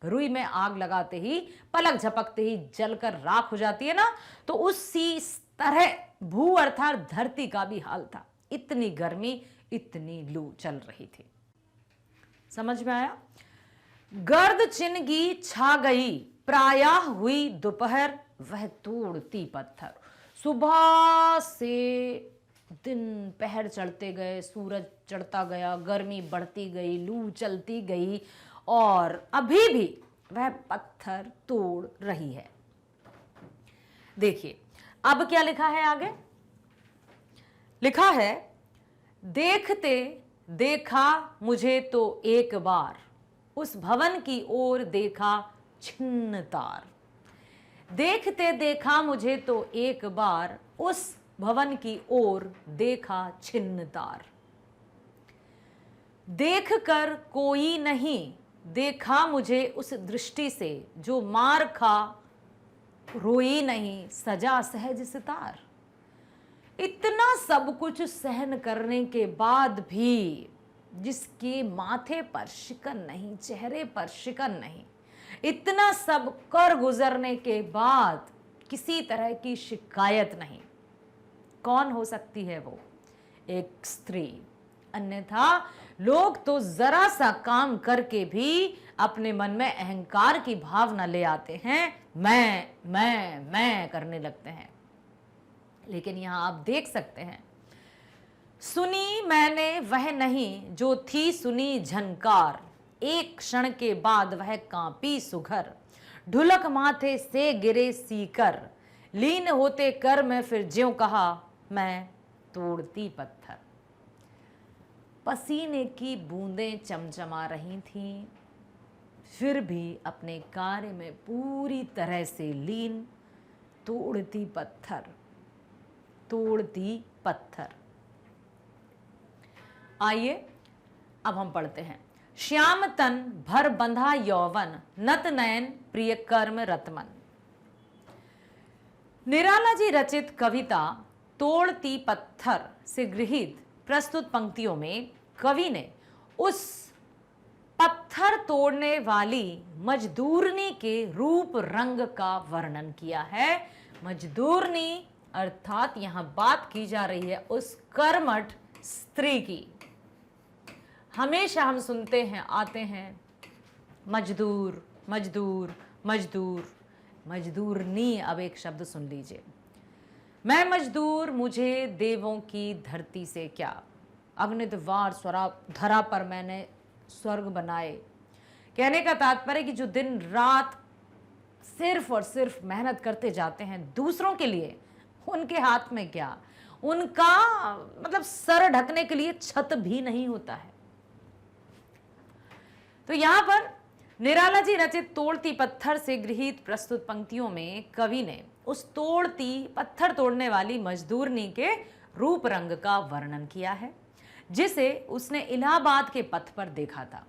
रुई में आग लगाते ही, पलक झपकते ही जलकर राख हो जाती है ना, तो उसी तरह भू अर्थात धरती का भी हाल था। इतनी गर्मी, इतनी लू चल रही थी। समझ में आया? गर्द चिनगी छा गई, प्रायः हुई दोपहर, वह तोड़ती पत्थर। सुबह से दिन पहर चढ़ते गए, सूरज चढ़ता गया, गर्मी बढ़ती गई, लू चलती गई और अभी भी वह पत्थर तोड़ रही है। देखिए अब क्या लिखा है आगे, लिखा है देखते देखा मुझे तो एक बार, उस भवन की ओर देखा छिन्न तार। देखते देखा मुझे तो एक बार, उस भवन की ओर देखा छिन्न तार। देख कर कोई नहीं देखा मुझे उस दृष्टि से, जो मार खा रोई नहीं सजा सहज सितार। इतना सब कुछ सहन करने के बाद भी जिसके माथे पर शिकन नहीं, चेहरे पर शिकन नहीं, इतना सब कर गुजरने के बाद किसी तरह की शिकायत नहीं, कौन हो सकती है वो? एक स्त्री। अन्यथा लोग तो जरा सा काम करके भी अपने मन में अहंकार की भावना ले आते हैं, मैं करने लगते हैं। लेकिन यहां आप देख सकते हैं, सुनी मैंने वह नहीं जो थी सुनी झनकार, एक क्षण के बाद वह कांपी सुघर, ढुलक माथे से गिरे सीकर, लीन होते कर में फिर ज्यों कहा मैं तोड़ती पत्थर। पसीने की बूंदें चमचमा रही थीं, फिर भी अपने कार्य में पूरी तरह से लीन, तोड़ती पत्थर, तोड़ती पत्थर। आइए अब हम पढ़ते हैं। श्याम तन भर बंधा यौवन, नत नयन प्रिय कर्म रतमन। निराला जी रचित कविता तोड़ती पत्थर से गृहीत प्रस्तुत पंक्तियों में कवि ने उस पत्थर तोड़ने वाली मजदूरनी के रूप रंग का वर्णन किया है। मजदूरनी अर्थात यहां बात की जा रही है उस कर्मठ स्त्री की। हमेशा हम सुनते हैं, आते हैं, मजदूर मजदूर मजदूर, मजदूरनी। अब एक शब्द सुन लीजिए, मैं मजदूर मुझे देवों की धरती से क्या, अग्निद्वार स्वरा धरा पर मैंने स्वर्ग बनाए। कहने का तात्पर्य कि जो दिन रात सिर्फ और सिर्फ मेहनत करते जाते हैं दूसरों के लिए, उनके हाथ में क्या, उनका मतलब सर ढकने के लिए छत भी नहीं होता है। तो यहां पर निराला जी रचित तोड़ती पत्थर से गृहीत प्रस्तुत पंक्तियों में कवि ने उस तोड़ती पत्थर तोड़ने वाली मजदूरनी के रूप रंग का वर्णन किया है, जिसे उसने इलाहाबाद के पथ पर देखा था।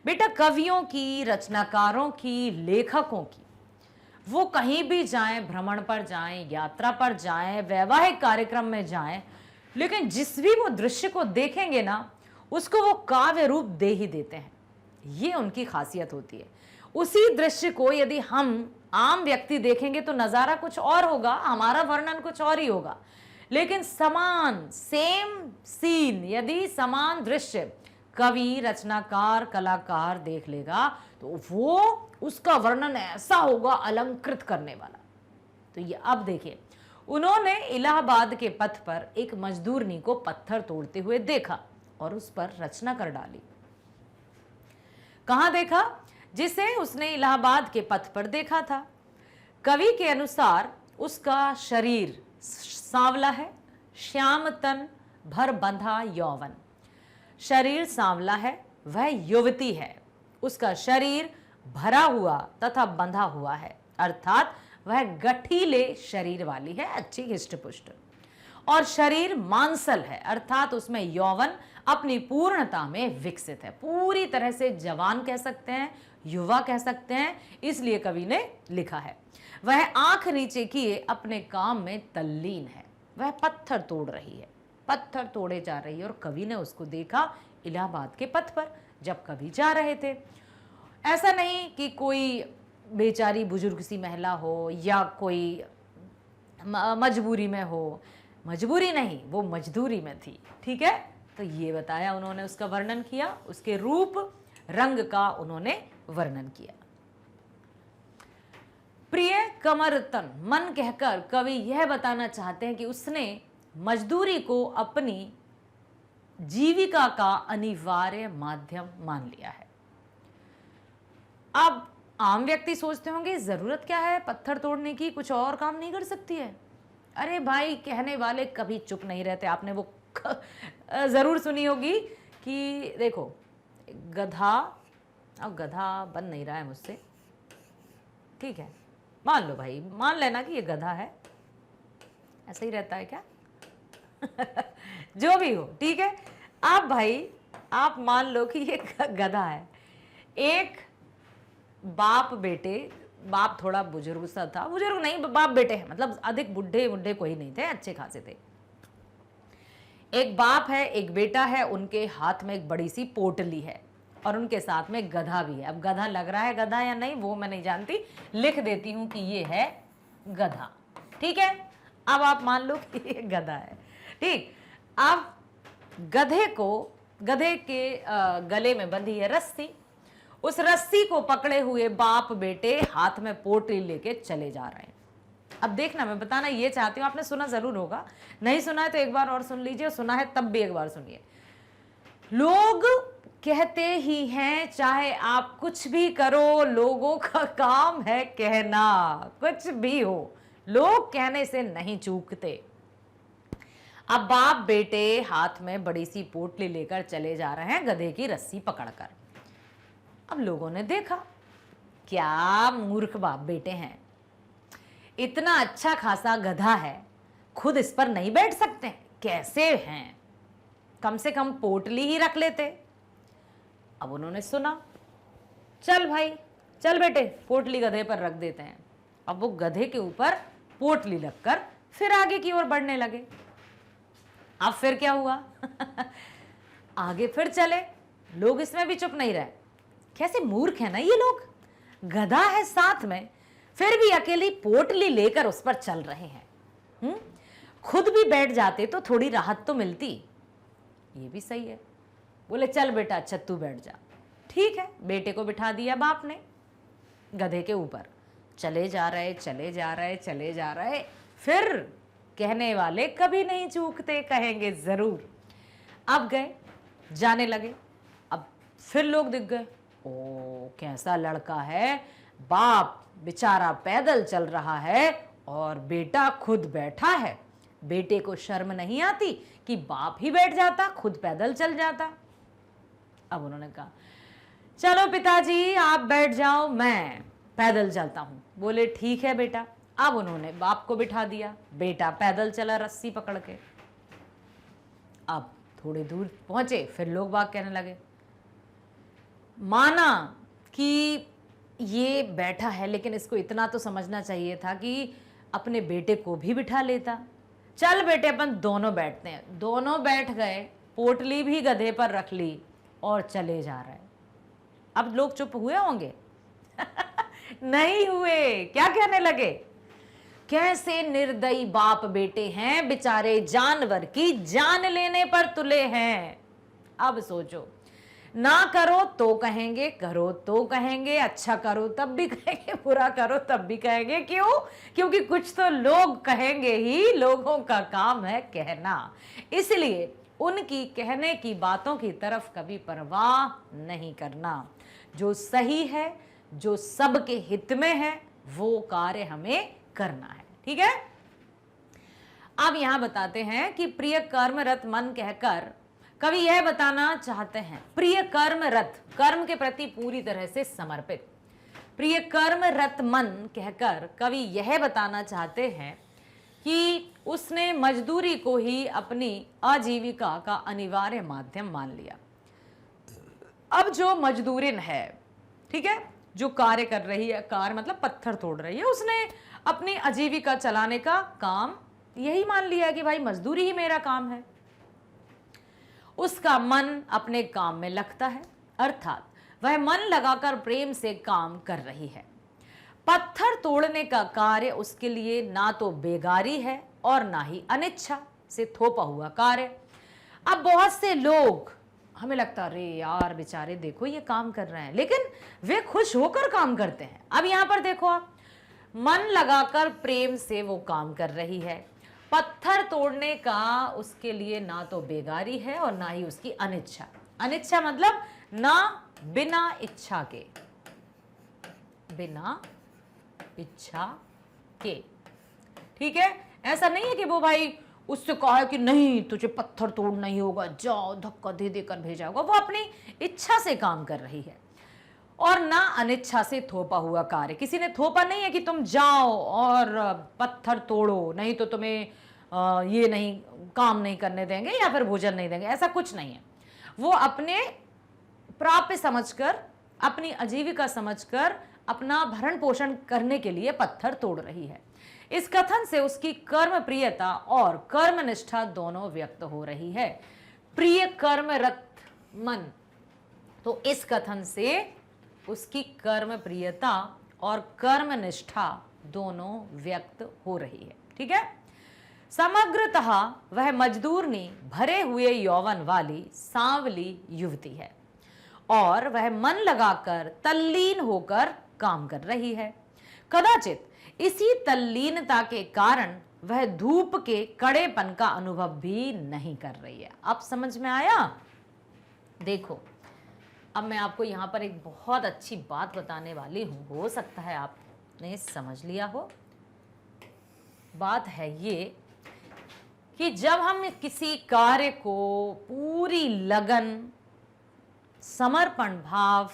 बेटा, कवियों की, रचनाकारों की, लेखकों की, वो कहीं भी जाएं, भ्रमण पर जाएं, यात्रा पर जाएं, वैवाहिक कार्यक्रम में जाएं, लेकिन जिस भी वो दृश्य को देखेंगे ना, उसको वो काव्य रूप दे ही देते हैं। ये उनकी खासियत होती है। उसी दृश्य को यदि हम आम व्यक्ति देखेंगे तो नजारा कुछ और होगा, हमारा वर्णन कुछ और ही होगा। लेकिन समान सेम सीन, यदि समान दृश्य कवि, रचनाकार, कलाकार देख लेगा तो वो उसका वर्णन ऐसा होगा अलंकृत करने वाला। तो ये अब देखिए, उन्होंने इलाहाबाद के पथ पर एक मजदूरनी को पत्थर तोड़ते हुए देखा और उस पर रचना कर डाली। कहां देखा? जिसे उसने इलाहाबाद के पथ पर देखा था। कवि के अनुसार उसका शरीर सांवला है, श्याम तन भर बंधा यौवन। शरीर सांवला है, वह युवती है, उसका शरीर भरा हुआ तथा बंधा हुआ है, अर्थात वह गठीले शरीर वाली है, अच्छी हिष्टपुष्ट। और शरीर मांसल है, अर्थात उसमें यौवन अपनी पूर्णता में विकसित है, पूरी तरह से जवान कह सकते हैं, युवा कह सकते हैं। इसलिए कवि ने लिखा है, वह आंख नीचे किए अपने काम में तल्लीन है। वह पत्थर तोड़ रही है, पत्थर तोड़े जा रही है, और कवि ने उसको देखा इलाहाबाद के पथ पर जब कवि जा रहे थे। ऐसा नहीं कि कोई बेचारी बुजुर्ग सी महिला हो या कोई मजबूरी में हो, मजबूरी नहीं, वो मजदूरी में थी। ठीक है, तो ये बताया उन्होंने, उसका वर्णन किया, उसके रूप रंग का उन्होंने वर्णन किया। प्रिय कमर तन, मन कहकर कवि यह बताना चाहते हैं कि उसने मजदूरी को अपनी जीविका का अनिवार्य माध्यम मान लिया है। अब आम व्यक्ति सोचते होंगे जरूरत क्या है पत्थर तोड़ने की, कुछ और काम नहीं कर सकती है। अरे भाई, कहने वाले कभी चुप नहीं रहते। आपने वो जरूर सुनी होगी कि देखो गधा, अब गधा बन नहीं रहा है मुझसे, ठीक है मान लो भाई, मान लेना कि ये गधा है, ऐसा ही रहता है क्या? जो भी हो ठीक है। आप भाई आप मान लो कि ये गधा है। एक बाप बेटे, बाप थोड़ा बुजुर्ग सा था, बुजुर्ग नहीं बाप बेटे हैं, मतलब अधिक बुढ़े बुढ़े कोई नहीं थे, अच्छे खासे थे। एक बाप है, एक बेटा है, उनके हाथ में एक बड़ी सी पोटली है और उनके साथ में गधा भी है। अब गधा लग रहा है गधा या नहीं वो मैं नहीं जानती, लिख देती हूं कि ये है गधा, ठीक है। अब आप मान लो कि ये गधा है, ठीक। अब गधे के गले में बंधी है रस्सी, उस रस्सी को पकड़े हुए बाप बेटे हाथ में पोटली लेके चले जा रहे हैं। अब देखना, मैं बताना ये चाहती हूँ, आपने सुना जरूर होगा, नहीं सुना है तो एक बार और सुन लीजिए, सुना है तब भी एक बार सुनिए। लोग कहते ही हैं चाहे आप कुछ भी करो, लोगों का काम है कहना, कुछ भी हो लोग कहने से नहीं चूकते। अब बाप बेटे हाथ में बड़ी सी पोटली लेकर चले जा रहे हैं गधे की रस्सी पकड़कर। अब लोगों ने देखा, क्या मूर्ख बाप बेटे हैं, इतना अच्छा खासा गधा है, खुद इस पर नहीं बैठ सकते, कैसे हैं, कम से कम पोटली ही रख लेते। अब उन्होंने सुना, चल भाई चल बेटे पोटली गधे पर रख देते हैं। अब वो गधे के ऊपर पोटली रखकर फिर आगे की ओर बढ़ने लगे। अब फिर क्या हुआ? आगे फिर चले, लोग इसमें भी चुप नहीं रहे। कैसे मूर्ख है ना ये लोग, गधा है साथ में फिर भी अकेली पोटली लेकर उस पर चल रहे हैं। खुद भी बैठ जाते तो थोड़ी राहत तो मिलती। ये भी सही है, बोले चल बेटा अच्छा तू बैठ जा। ठीक है, बेटे को बिठा दिया बाप ने गधे के ऊपर, चले जा रहे चले जा रहे चले जा रहे। फिर कहने वाले कभी नहीं चूकते, कहेंगे जरूर। अब गए, जाने लगे। अब फिर लोग दिख गए, ओ कैसा लड़का है, बाप बेचारा पैदल चल रहा है और बेटा खुद बैठा है। बेटे को शर्म नहीं आती कि बाप ही बैठ जाता, खुद पैदल चल जाता। अब उन्होंने कहा चलो पिताजी आप बैठ जाओ, मैं पैदल चलता हूं। बोले ठीक है बेटा। अब उन्होंने बाप को बिठा दिया, बेटा पैदल चला रस्सी पकड़ के। अब थोड़ी दूर पहुंचे, फिर लोग बात कहने लगे, माना कि ये बैठा है लेकिन इसको इतना तो समझना चाहिए था कि अपने बेटे को भी बिठा लेता। चल बेटे अपन दोनों बैठते हैं। दोनों बैठ गए, पोटली भी गधे पर रख ली और चले जा रहे। अब लोग चुप हुए होंगे? नहीं हुए। क्या कहने लगे, कैसे निर्दयी बाप बेटे हैं, बेचारे जानवर की जान लेने पर तुले हैं। अब सोचो, ना करो तो कहेंगे, करो तो कहेंगे, अच्छा करो तब भी कहेंगे, बुरा करो तब भी कहेंगे। क्यों? क्योंकि कुछ तो लोग कहेंगे ही, लोगों का काम है कहना। इसलिए उनकी कहने की बातों की तरफ कभी परवाह नहीं करना। जो सही है, जो सबके हित में है, वो कार्य हमें करना है। ठीक है। अब यहां बताते हैं कि प्रिय कर्मरत मन कहकर कवि यह बताना चाहते हैं, प्रिय कर्मरत, कर्म के प्रति पूरी तरह से समर्पित, प्रिय कर्मरत मन कहकर कवि यह बताना चाहते हैं कि उसने मजदूरी को ही अपनी आजीविका का अनिवार्य माध्यम मान लिया। अब जो मजदूरिन है, ठीक है, जो कार्य कर रही है, कार्य मतलब पत्थर तोड़ रही है, उसने अपनी आजीविका चलाने का काम यही मान लिया कि भाई मजदूरी ही मेरा काम है। उसका मन अपने काम में लगता है, अर्थात वह मन लगाकर प्रेम से काम कर रही है। पत्थर तोड़ने का कार्य उसके लिए ना तो बेगारी है और ना ही अनिच्छा से थोपा हुआ कार्य। अब बहुत से लोग, हमें लगता है अरे यार बेचारे देखो ये काम कर रहे हैं, लेकिन वे खुश होकर काम करते हैं। अब यहां पर देखो आप, मन लगाकर प्रेम से वो काम कर रही है। पत्थर तोड़ने का उसके लिए ना तो बेगारी है और ना ही उसकी अनिच्छा। अनिच्छा मतलब ना बिना इच्छा के, बिना इच्छा के। ठीक है, ऐसा नहीं है कि वो भाई उससे कहा कि नहीं तुझे पत्थर तोड़ना ही होगा, जाओ, धक्का दे देकर भेजा होगा। वो अपनी इच्छा से काम कर रही है और ना अनिच्छा से थोपा हुआ कार्य। किसी ने थोपा नहीं है कि तुम जाओ और पत्थर तोड़ो, नहीं तो तुम्हें ये नहीं काम नहीं करने देंगे या फिर भोजन नहीं देंगे, ऐसा कुछ नहीं है। वो अपने प्राप्य समझकर, अपनी आजीविका समझकर अपना भरण पोषण करने के लिए पत्थर तोड़ रही है। इस कथन से उसकी कर्म प्रियता और कर्मनिष्ठा दोनों व्यक्त हो रही है। प्रिय कर्मरत मन, तो इस कथन से उसकी कर्म प्रियता और कर्मनिष्ठा दोनों व्यक्त हो रही है। ठीक है, समग्रतः वह मजदूरनी भरे हुए यौवन वाली सांवली युवती है और वह मन लगाकर तल्लीन होकर काम कर रही है। कदाचित इसी तल्लीनता के कारण वह धूप के कड़ेपन का अनुभव भी नहीं कर रही है। अब समझ में आया? देखो, अब मैं आपको यहां पर एक बहुत अच्छी बात बताने वाली हूं, हो सकता है आपने समझ लिया हो। बात है ये कि जब हम किसी कार्य को पूरी लगन, समर्पण भाव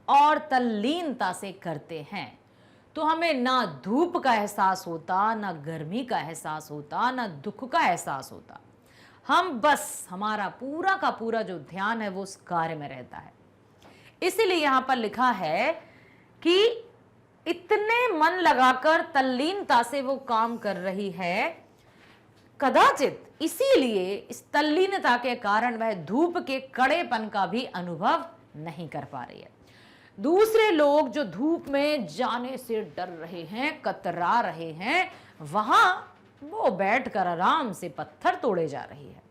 और तल्लीनता से करते हैं तो हमें ना धूप का एहसास होता, ना गर्मी का एहसास होता, ना दुख का एहसास होता। हम बस, हमारा पूरा का पूरा जो ध्यान है वो उस कार्य में रहता है। इसीलिए यहां पर लिखा है कि इतने मन लगाकर तल्लीनता से वो काम कर रही है, कदाचित इसीलिए इस तल्लीनता के कारण वह धूप के कड़ेपन का भी अनुभव नहीं कर पा रही है। दूसरे लोग जो धूप में जाने से डर रहे हैं, कतरा रहे हैं, वहां वो बैठकर आराम से पत्थर तोड़े जा रही है।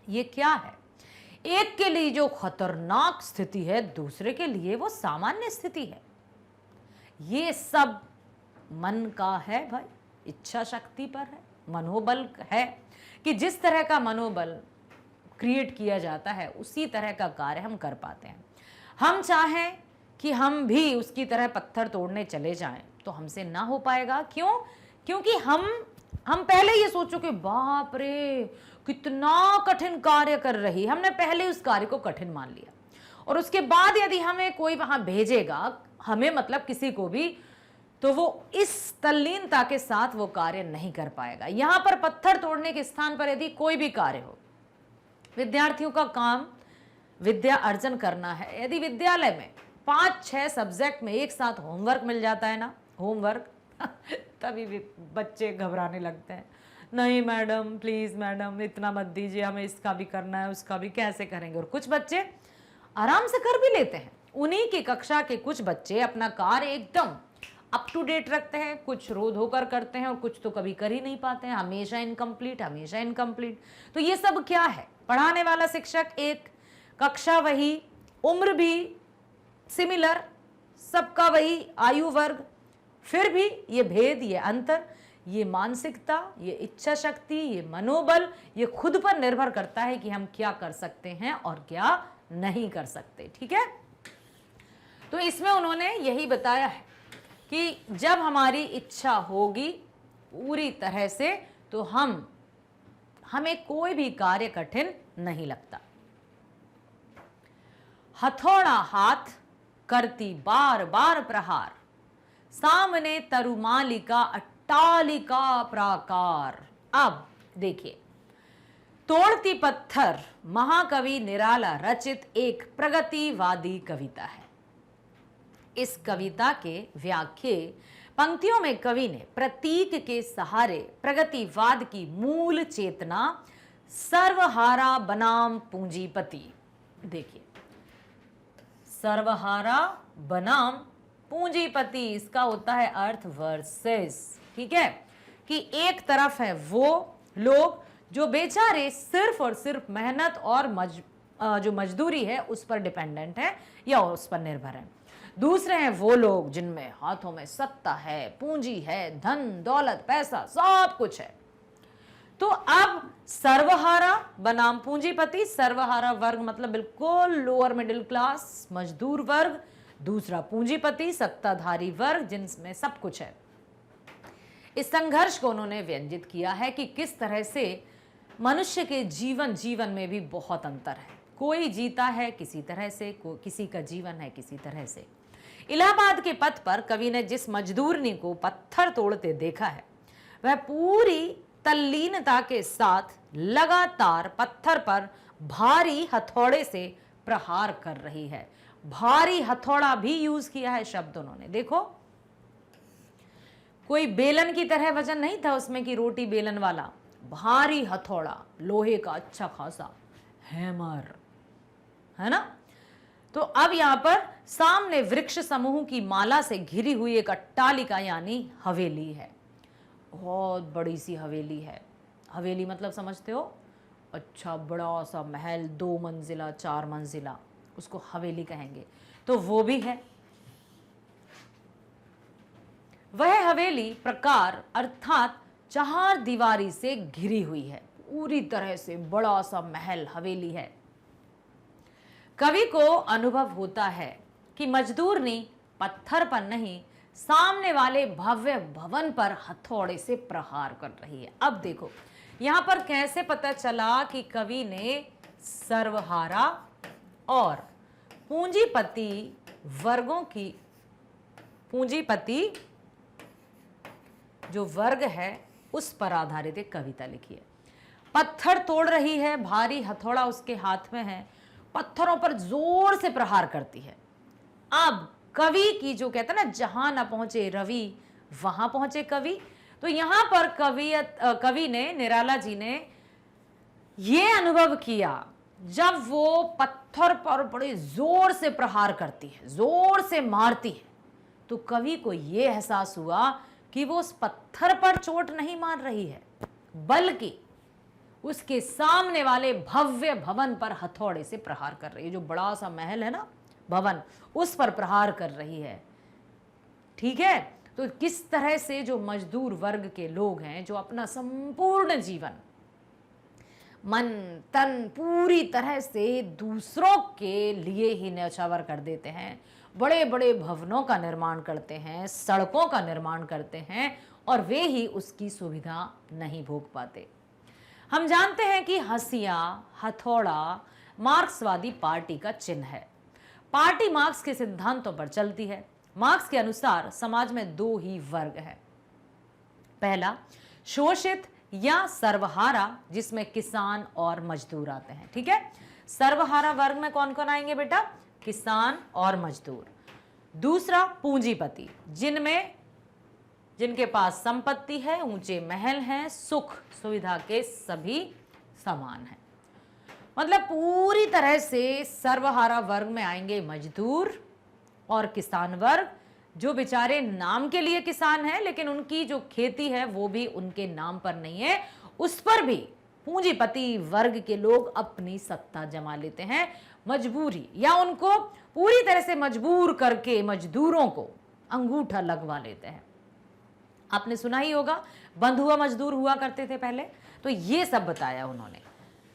ये क्या है? एक के लिए जो खतरनाक स्थिति है, दूसरे के लिए वो सामान्य स्थिति है। ये सब मन का है भाई, इच्छा शक्ति पर है, मनोबल है कि जिस तरह का मनोबल क्रिएट किया जाता है उसी तरह का कार्य हम कर पाते हैं। हम चाहें कि हम भी उसकी तरह पत्थर तोड़ने चले जाएं तो हमसे ना हो पाएगा। क्यों? क्योंकि हम पहले ये सोचो कि बाप रे कितना कठिन कार्य कर रही, हमने पहले उस कार्य को कठिन मान लिया और उसके बाद यदि हमें कोई वहां भेजेगा, हमें मतलब किसी को भी, तो वो इस तल्लीनता के साथ वो कार्य नहीं कर पाएगा। यहां पर पत्थर तोड़ने के स्थान पर यदि कोई भी कार्य हो, विद्यार्थियों का काम विद्या अर्जन करना है, यदि विद्यालय में 5-6 सब्जेक्ट में एक साथ होमवर्क मिल जाता है ना, होमवर्क तभी भी बच्चे घबराने लगते हैं। नहीं मैडम, प्लीज मैडम इतना मत दीजिए, हमें इसका भी करना है, उसका भी, कैसे करेंगे। और कुछ बच्चे आराम से कर भी लेते हैं। उन्हीं की कक्षा के कुछ बच्चे अपना कार्य एकदम अप टू डेट रखते हैं, कुछ रो धोकर करते हैं और कुछ तो कभी कर ही नहीं पाते हैं, हमेशा इनकम्प्लीट, हमेशा इनकम्प्लीट। तो ये सब क्या है? पढ़ाने वाला शिक्षक एक, कक्षा वही, उम्र भी सिमिलर, सबका वही आयु वर्ग, फिर भी ये भेद, ये अंतर, ये मानसिकता, ये इच्छा शक्ति, ये मनोबल, ये खुद पर निर्भर करता है कि हम क्या कर सकते हैं और क्या नहीं कर सकते। ठीक है, तो इसमें उन्होंने यही बताया है कि जब हमारी इच्छा होगी पूरी तरह से तो हमें कोई भी कार्य कठिन नहीं लगता। हथौड़ा हाथ करती बार बार प्रहार, सामने तरुमालिका अट्टालिका प्राकार। अब देखिए, तोड़ती पत्थर महाकवि निराला रचित एक प्रगतिवादी कविता है। इस कविता के व्याख्ये पंक्तियों में कवि ने प्रतीक के सहारे प्रगतिवाद की मूल चेतना सर्वहारा बनाम पूंजीपति, देखिए, सर्वहारा बनाम पूंजीपति, इसका होता है अर्थ वर्सेस। ठीक है, कि एक तरफ है वो लोग जो बेचारे सिर्फ और सिर्फ मेहनत और जो मजदूरी है उस पर डिपेंडेंट है या उस पर निर्भर है। दूसरे हैं वो लोग जिनमें हाथों में सत्ता है, पूंजी है, धन दौलत पैसा सब कुछ है। तो अब सर्वहारा बनाम पूंजीपति, सर्वहारा वर्ग मतलब बिल्कुल लोअर मिडिल क्लास मजदूर वर्ग दूसरा पूंजीपति, सत्ताधारी वर्ग जिनमें सब कुछ है। इस संघर्ष को उन्होंने व्यंजित किया है कि किस तरह से मनुष्य के जीवन में भी बहुत अंतर है। कोई जीता है किसी तरह से, किसी का जीवन है किसी तरह से। इलाहाबाद के पथ पर कवि ने जिस मजदूरनी को पत्थर तोड़ते देखा है, वह पूरी तल्लीनता के साथ लगातार पत्थर पर भारी हथौड़े से प्रहार कर रही है। भारी हथौड़ा भी यूज किया है शब्द उन्होंने। देखो, कोई बेलन की तरह वजन नहीं था उसमें कि रोटी बेलन वाला, भारी हथौड़ा, लोहे का अच्छा खासा हैमर, है ना। तो अब यहां पर सामने वृक्ष समूह की माला से घिरी हुई एक अट्टालिका यानी हवेली है। बहुत बड़ी सी हवेली है। हवेली मतलब समझते हो, अच्छा बड़ा सा महल, 2 मंजिला 4 मंजिला, उसको हवेली कहेंगे। तो वो भी है। वह हवेली प्रकार अर्थात 4 दीवारी से घिरी हुई है। पूरी तरह से बड़ा सा महल हवेली है। कवि को अनुभव होता है कि मजदूरनी पत्थर पर नहीं, सामने वाले भव्य भवन पर हथौड़े से प्रहार कर रही है। अब देखो यहां पर कैसे पता चला कि कवि ने सर्वहारा और पूंजीपति वर्गों की, पूंजीपति जो वर्ग है उस पर आधारित एक कविता लिखी है। पत्थर तोड़ रही है, भारी हथौड़ा उसके हाथ में है, पत्थरों पर जोर से प्रहार करती है। अब कवि की जो कहते हैं ना, जहां ना पहुंचे रवि वहां पहुंचे कवि, तो यहां पर कवि ने, निराला जी ने ये अनुभव किया जब वो पत्थर पर बड़े जोर से प्रहार करती है, जोर से मारती है, तो कवि को यह एहसास हुआ कि वो उस पत्थर पर चोट नहीं मार रही है, बल्कि उसके सामने वाले भव्य भवन पर हथौड़े से प्रहार कर रही है। जो बड़ा सा महल है ना, भवन, उस पर प्रहार कर रही है। ठीक है। तो किस तरह से जो मजदूर वर्ग के लोग हैं, जो अपना संपूर्ण जीवन, मन तन पूरी तरह से दूसरों के लिए ही न्यौछावर कर देते हैं, बड़े बड़े भवनों का निर्माण करते हैं, सड़कों का निर्माण करते हैं, और वे ही उसकी सुविधा नहीं भोग पाते। हम जानते हैं कि हंसिया, हथौड़ा मार्क्सवादी पार्टी का चिन्ह है। पार्टी मार्क्स के सिद्धांतों पर चलती है। मार्क्स के अनुसार समाज में 2 ही वर्ग है। पहला शोषित या सर्वहारा, जिसमें किसान और मजदूर आते हैं। ठीक है। सर्वहारा वर्ग में कौन कौन आएंगे बेटा? किसान और मजदूर। दूसरा पूंजीपति, जिनके पास संपत्ति है, ऊंचे महल हैं, सुख सुविधा के सभी समान हैं। मतलब पूरी तरह से सर्वहारा वर्ग में आएंगे मजदूर और किसान वर्ग, जो बेचारे नाम के लिए किसान हैं, लेकिन उनकी जो खेती है वो भी उनके नाम पर नहीं है, उस पर भी पूंजीपति वर्ग के लोग अपनी सत्ता जमा लेते हैं, मजबूरी या उनको पूरी तरह से मजबूर करके मजदूरों को अंगूठा लगवा लेते हैं। आपने सुना ही होगा, बंधुआ मजदूर हुआ करते थे पहले, तो ये सब बताया उन्होंने।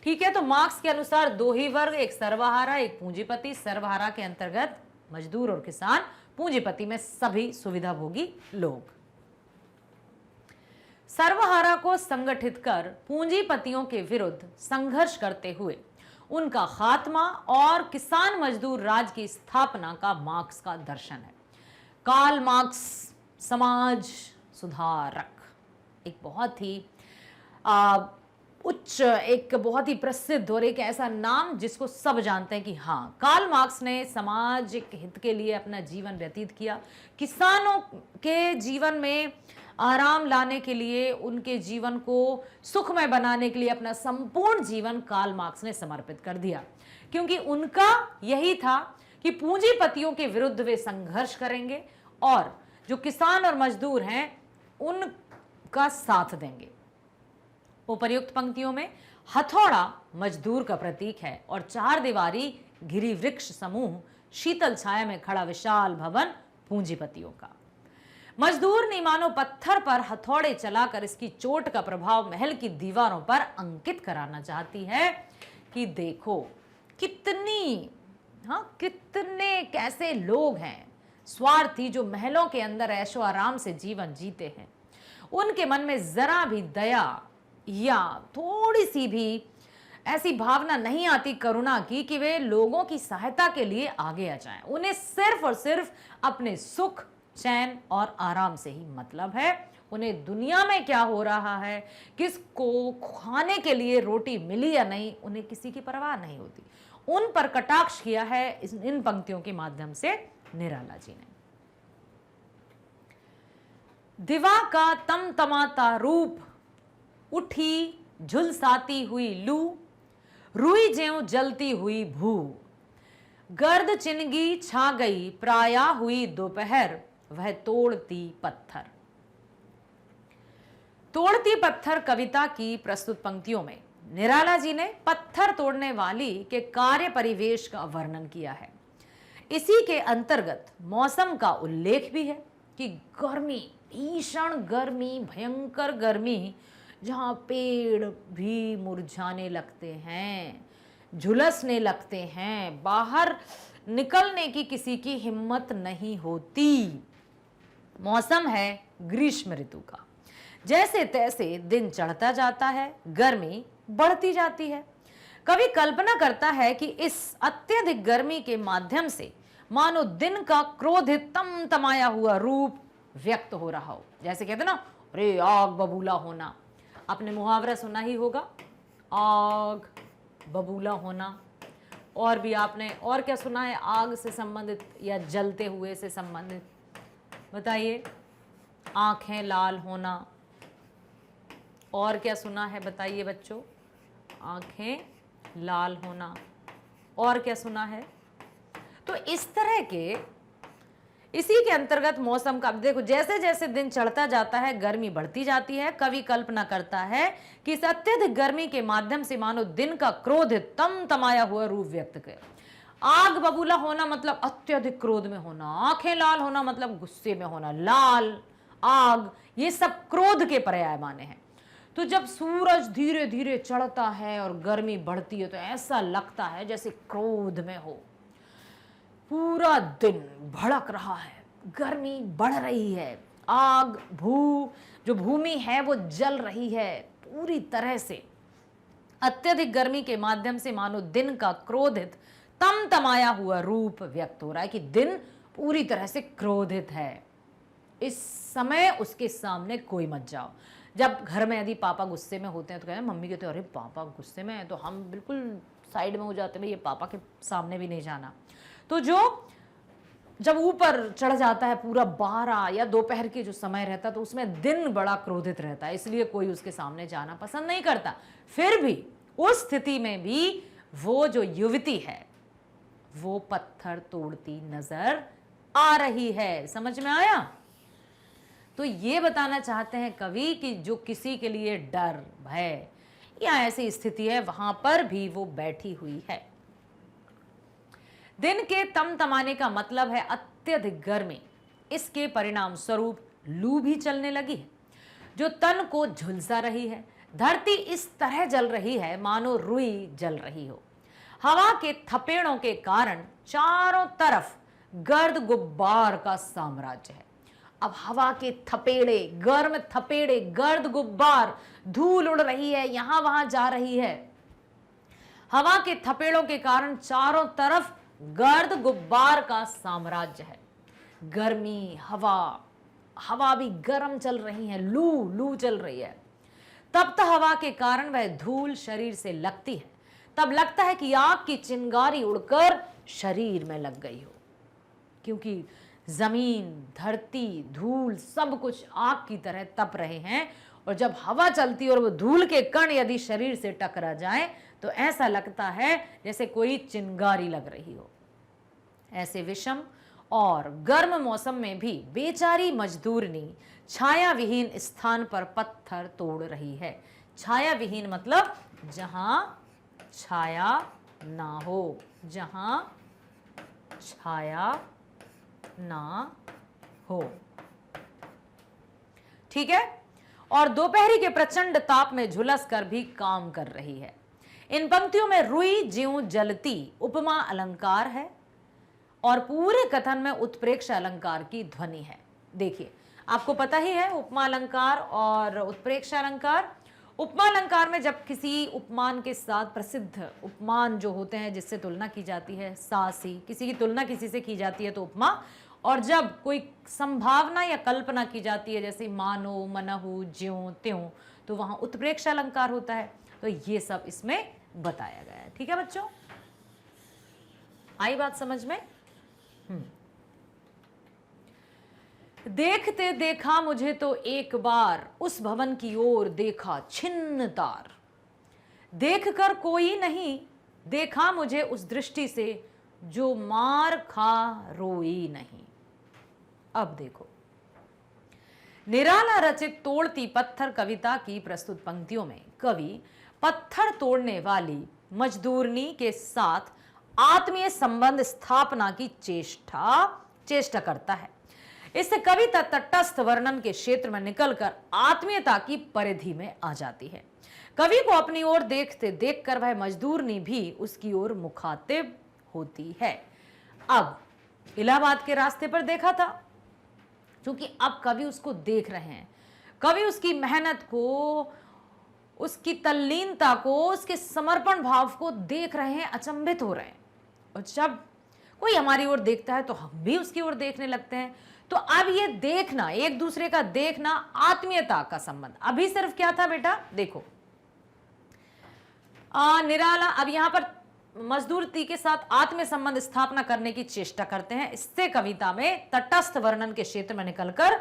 ठीक है। तो मार्क्स के अनुसार 2 ही वर्ग, एक सर्वहारा एक पूंजीपति। सर्वहारा के अंतर्गत मजदूर और किसान, पूंजीपति में सभी सुविधाभोगी लोग। सर्वहारा को संगठित कर पूंजीपतियों के विरुद्ध संघर्ष करते हुए उनका खात्मा और किसान मजदूर राज की स्थापना का मार्क्स का दर्शन है। कार्ल मार्क्स समाज सुधारक, एक बहुत ही उच्च, एक बहुत ही प्रसिद्ध और एक ऐसा नाम जिसको सब जानते हैं कि हाँ, कार्ल मार्क्स ने सामाजिक हित के लिए अपना जीवन व्यतीत किया। किसानों के जीवन में आराम लाने के लिए, उनके जीवन को सुखमय बनाने के लिए अपना संपूर्ण जीवन कार्ल मार्क्स ने समर्पित कर दिया, क्योंकि उनका यही था कि पूंजीपतियों के विरुद्ध वे संघर्ष करेंगे और जो किसान और मजदूर हैं उनका साथ देंगे। उपर्युक्त पंक्तियों में हथौड़ा मजदूर का प्रतीक है और 4 दीवारी घिरी वृक्ष समूह शीतल छाया में खड़ा विशाल भवन पूंजीपतियों का। मजदूर ने मानो पत्थर पर हथौड़े चलाकर इसकी चोट का प्रभाव महल की दीवारों पर अंकित कराना चाहती है कि देखो कितनी हाँ, कितने कैसे लोग हैं स्वार्थी जो महलों के अंदर ऐशो आराम से जीवन जीते हैं, उनके मन में जरा भी दया या थोड़ी सी भी ऐसी भावना नहीं आती करुणा की कि वे लोगों की सहायता के लिए आगे आ जाएं। उन्हें सिर्फ और सिर्फ अपने सुख, चैन और आराम से ही मतलब है। उन्हें दुनिया में क्या हो रहा है, किसको खाने के लिए रोटी मिली या नहीं, उन्हें किसी की परवाह नहीं होती। उन पर कटाक्ष किया है इन पंक्तियों के माध्यम से निराला जी ने। दिवा का तमतमाता रूप, उठी झुलसाती हुई लू, रुई ज्यों जलती हुई भू, गर्द चिनगी छा गई प्राया हुई दोपहर, वह तोड़ती पत्थर। तोड़ती पत्थर कविता की प्रस्तुत पंक्तियों में निराला जी ने पत्थर तोड़ने वाली के कार्य परिवेश का वर्णन किया है। इसी के अंतर्गत मौसम का उल्लेख भी है कि गर्मी, भीषण गर्मी, भयंकर गर्मी, जहाँ पेड़ भी मुरझाने लगते हैं, झुलसने लगते हैं, बाहर निकलने की किसी की हिम्मत नहीं होती। मौसम है ग्रीष्म ऋतु का। जैसे तैसे दिन चढ़ता जाता है, गर्मी बढ़ती जाती है। कवि कल्पना करता है कि इस अत्यधिक गर्मी के माध्यम से मानो दिन का क्रोधित तमतमाया हुआ रूप व्यक्त हो रहा हो। जैसे कहते ना, अरे आग बबूला होना, आपने मुहावरा सुना ही होगा, आग बबूला होना। और भी आपने और क्या सुना है आग से संबंधित या जलते हुए से संबंधित, बताइए। आंखें लाल होना, और क्या सुना है बताइए बच्चों? आंखें लाल होना, और क्या सुना है? तो इस तरह के, इसी के अंतर्गत मौसम का देखो, जैसे जैसे दिन चढ़ता जाता है गर्मी बढ़ती जाती है। कवि कल्पना करता है कि इस अत्यधिक गर्मी के माध्यम से मानो दिन का क्रोध तमतमाया हुआ रूप व्यक्त करे। आग बबूला होना मतलब अत्यधिक क्रोध में होना, आंखें लाल होना मतलब गुस्से में होना, लाल आग, ये सब क्रोध के पर्याय माने हैं। तो जब सूरज धीरे धीरे चढ़ता है और गर्मी बढ़ती है तो ऐसा लगता है जैसे क्रोध में हो। पूरा दिन भड़क रहा है, गर्मी बढ़ रही है, आग जो भूमि है वो जल रही है पूरी तरह से। अत्यधिक गर्मी के माध्यम से मानो दिन का क्रोधित तमतमाया हुआ रूप व्यक्त हो रहा है कि दिन पूरी तरह से क्रोधित है। इस समय उसके सामने कोई मत जाओ। जब घर में यदि पापा गुस्से में होते हैं तो कहते हैं, मम्मी कहते हैं अरे पापा गुस्से में है, तो हम बिल्कुल साइड में हो जाते हैं, ये पापा के सामने भी नहीं जाना। तो जब ऊपर चढ़ जाता है पूरा 12 या दोपहर के जो समय रहता है तो उसमें दिन बड़ा क्रोधित रहता है, इसलिए कोई उसके सामने जाना पसंद नहीं करता। फिर भी उस स्थिति में भी वो जो युवती है वो पत्थर तोड़ती नजर आ रही है। समझ में आया? तो ये बताना चाहते हैं कवि कि जो किसी के लिए डर, भय या ऐसी स्थिति है, वहां पर भी वो बैठी हुई है। दिन के तमतमाने का मतलब है अत्यधिक गर्मी। इसके परिणाम स्वरूप लू भी चलने लगी है जो तन को झुलसा रही है। धरती इस तरह जल रही है मानो रुई जल रही हो। हवा के थपेड़ों के कारण चारों तरफ गर्द गुब्बार का साम्राज्य है। अब हवा के थपेड़े, गर्म थपेड़े, गर्द गुब्बार, धूल उड़ रही है, यहां वहां जा रही है। हवा के थपेड़ों के कारण चारों तरफ गर्द गुब्बार का साम्राज्य है। गर्मी, हवा भी गर्म चल रही है, लू चल रही है। तप्त हवा के कारण वह धूल शरीर से लगती है। तब लगता है कि आग की चिंगारी उड़कर शरीर में लग गई हो, क्योंकि जमीन, धरती, धूल सब कुछ आग की तरह तप रहे हैं। और जब हवा चलती है और वो धूल के कण यदि शरीर से टकरा जाए तो ऐसा लगता है जैसे कोई चिंगारी लग रही हो। ऐसे विषम और गर्म मौसम में भी बेचारी मजदूरनी छाया विहीन स्थान पर पत्थर तोड़ रही है। छाया विहीन मतलब जहां छाया ना हो, जहां छाया ना हो, ठीक है। और दोपहरी के प्रचंड ताप में झुलस कर भी काम कर रही है। इन पंक्तियों में रुई ज्यों जलती उपमा अलंकार है और पूरे कथन में उत्प्रेक्ष अलंकार की ध्वनि है। देखिए, आपको पता ही है उपमा अलंकार और उत्प्रेक्ष अलंकार। उपमा अलंकार में जब किसी उपमान के साथ प्रसिद्ध उपमान जो होते हैं जिससे तुलना की जाती है, सासी, किसी की तुलना किसी से की जाती है तो उपमा, और जब कोई संभावना या कल्पना की जाती है जैसे मानो, मनहु, ज्यों त्यों, तो वहां उत्प्रेक्ष अलंकार होता है। तो ये सब इसमें बताया गया है। ठीक है बच्चों, आई बात समझ में? देखते देखा मुझे तो एक बार, उस भवन की ओर देखा छिन्न तार। देख कर कोई नहीं देखा मुझे उस दृष्टि से, जो मार खा रोई नहीं। अब देखो, निराला रचित तोड़ती पत्थर कविता की प्रस्तुत पंक्तियों में कवि पत्थर तोड़ने वाली मजदूरनी के साथ आत्मीय संबंध स्थापना की चेष्टा करता है। इससे कविता तटस्थ वर्णन के क्षेत्र में निकलकर आत्मीयता की परिधि में आ जाती है। कवि को अपनी ओर देखते देखकर वह मजदूरनी भी उसकी ओर मुखातिब होती है। अब इलाहाबाद के रास्ते पर देखा था, क्योंकि अब कवि उसको देख रहे हैं, कवि उसकी मेहनत को, उसकी तल्लीनता को, उसके समर्पण भाव को देख रहे हैं, अचंभित हो रहे हैं। और जब कोई हमारी ओर देखता है तो हम भी उसकी ओर देखने लगते हैं। तो अब ये देखना, एक दूसरे का देखना, आत्मीयता का संबंध। अभी सिर्फ क्या था बेटा, देखो निराला, अब यहां पर मजदूरती के साथ आत्मीय संबंध स्थापना करने की चेष्टा करते हैं। इससे कविता में तटस्थ वर्णन के क्षेत्र में निकलकर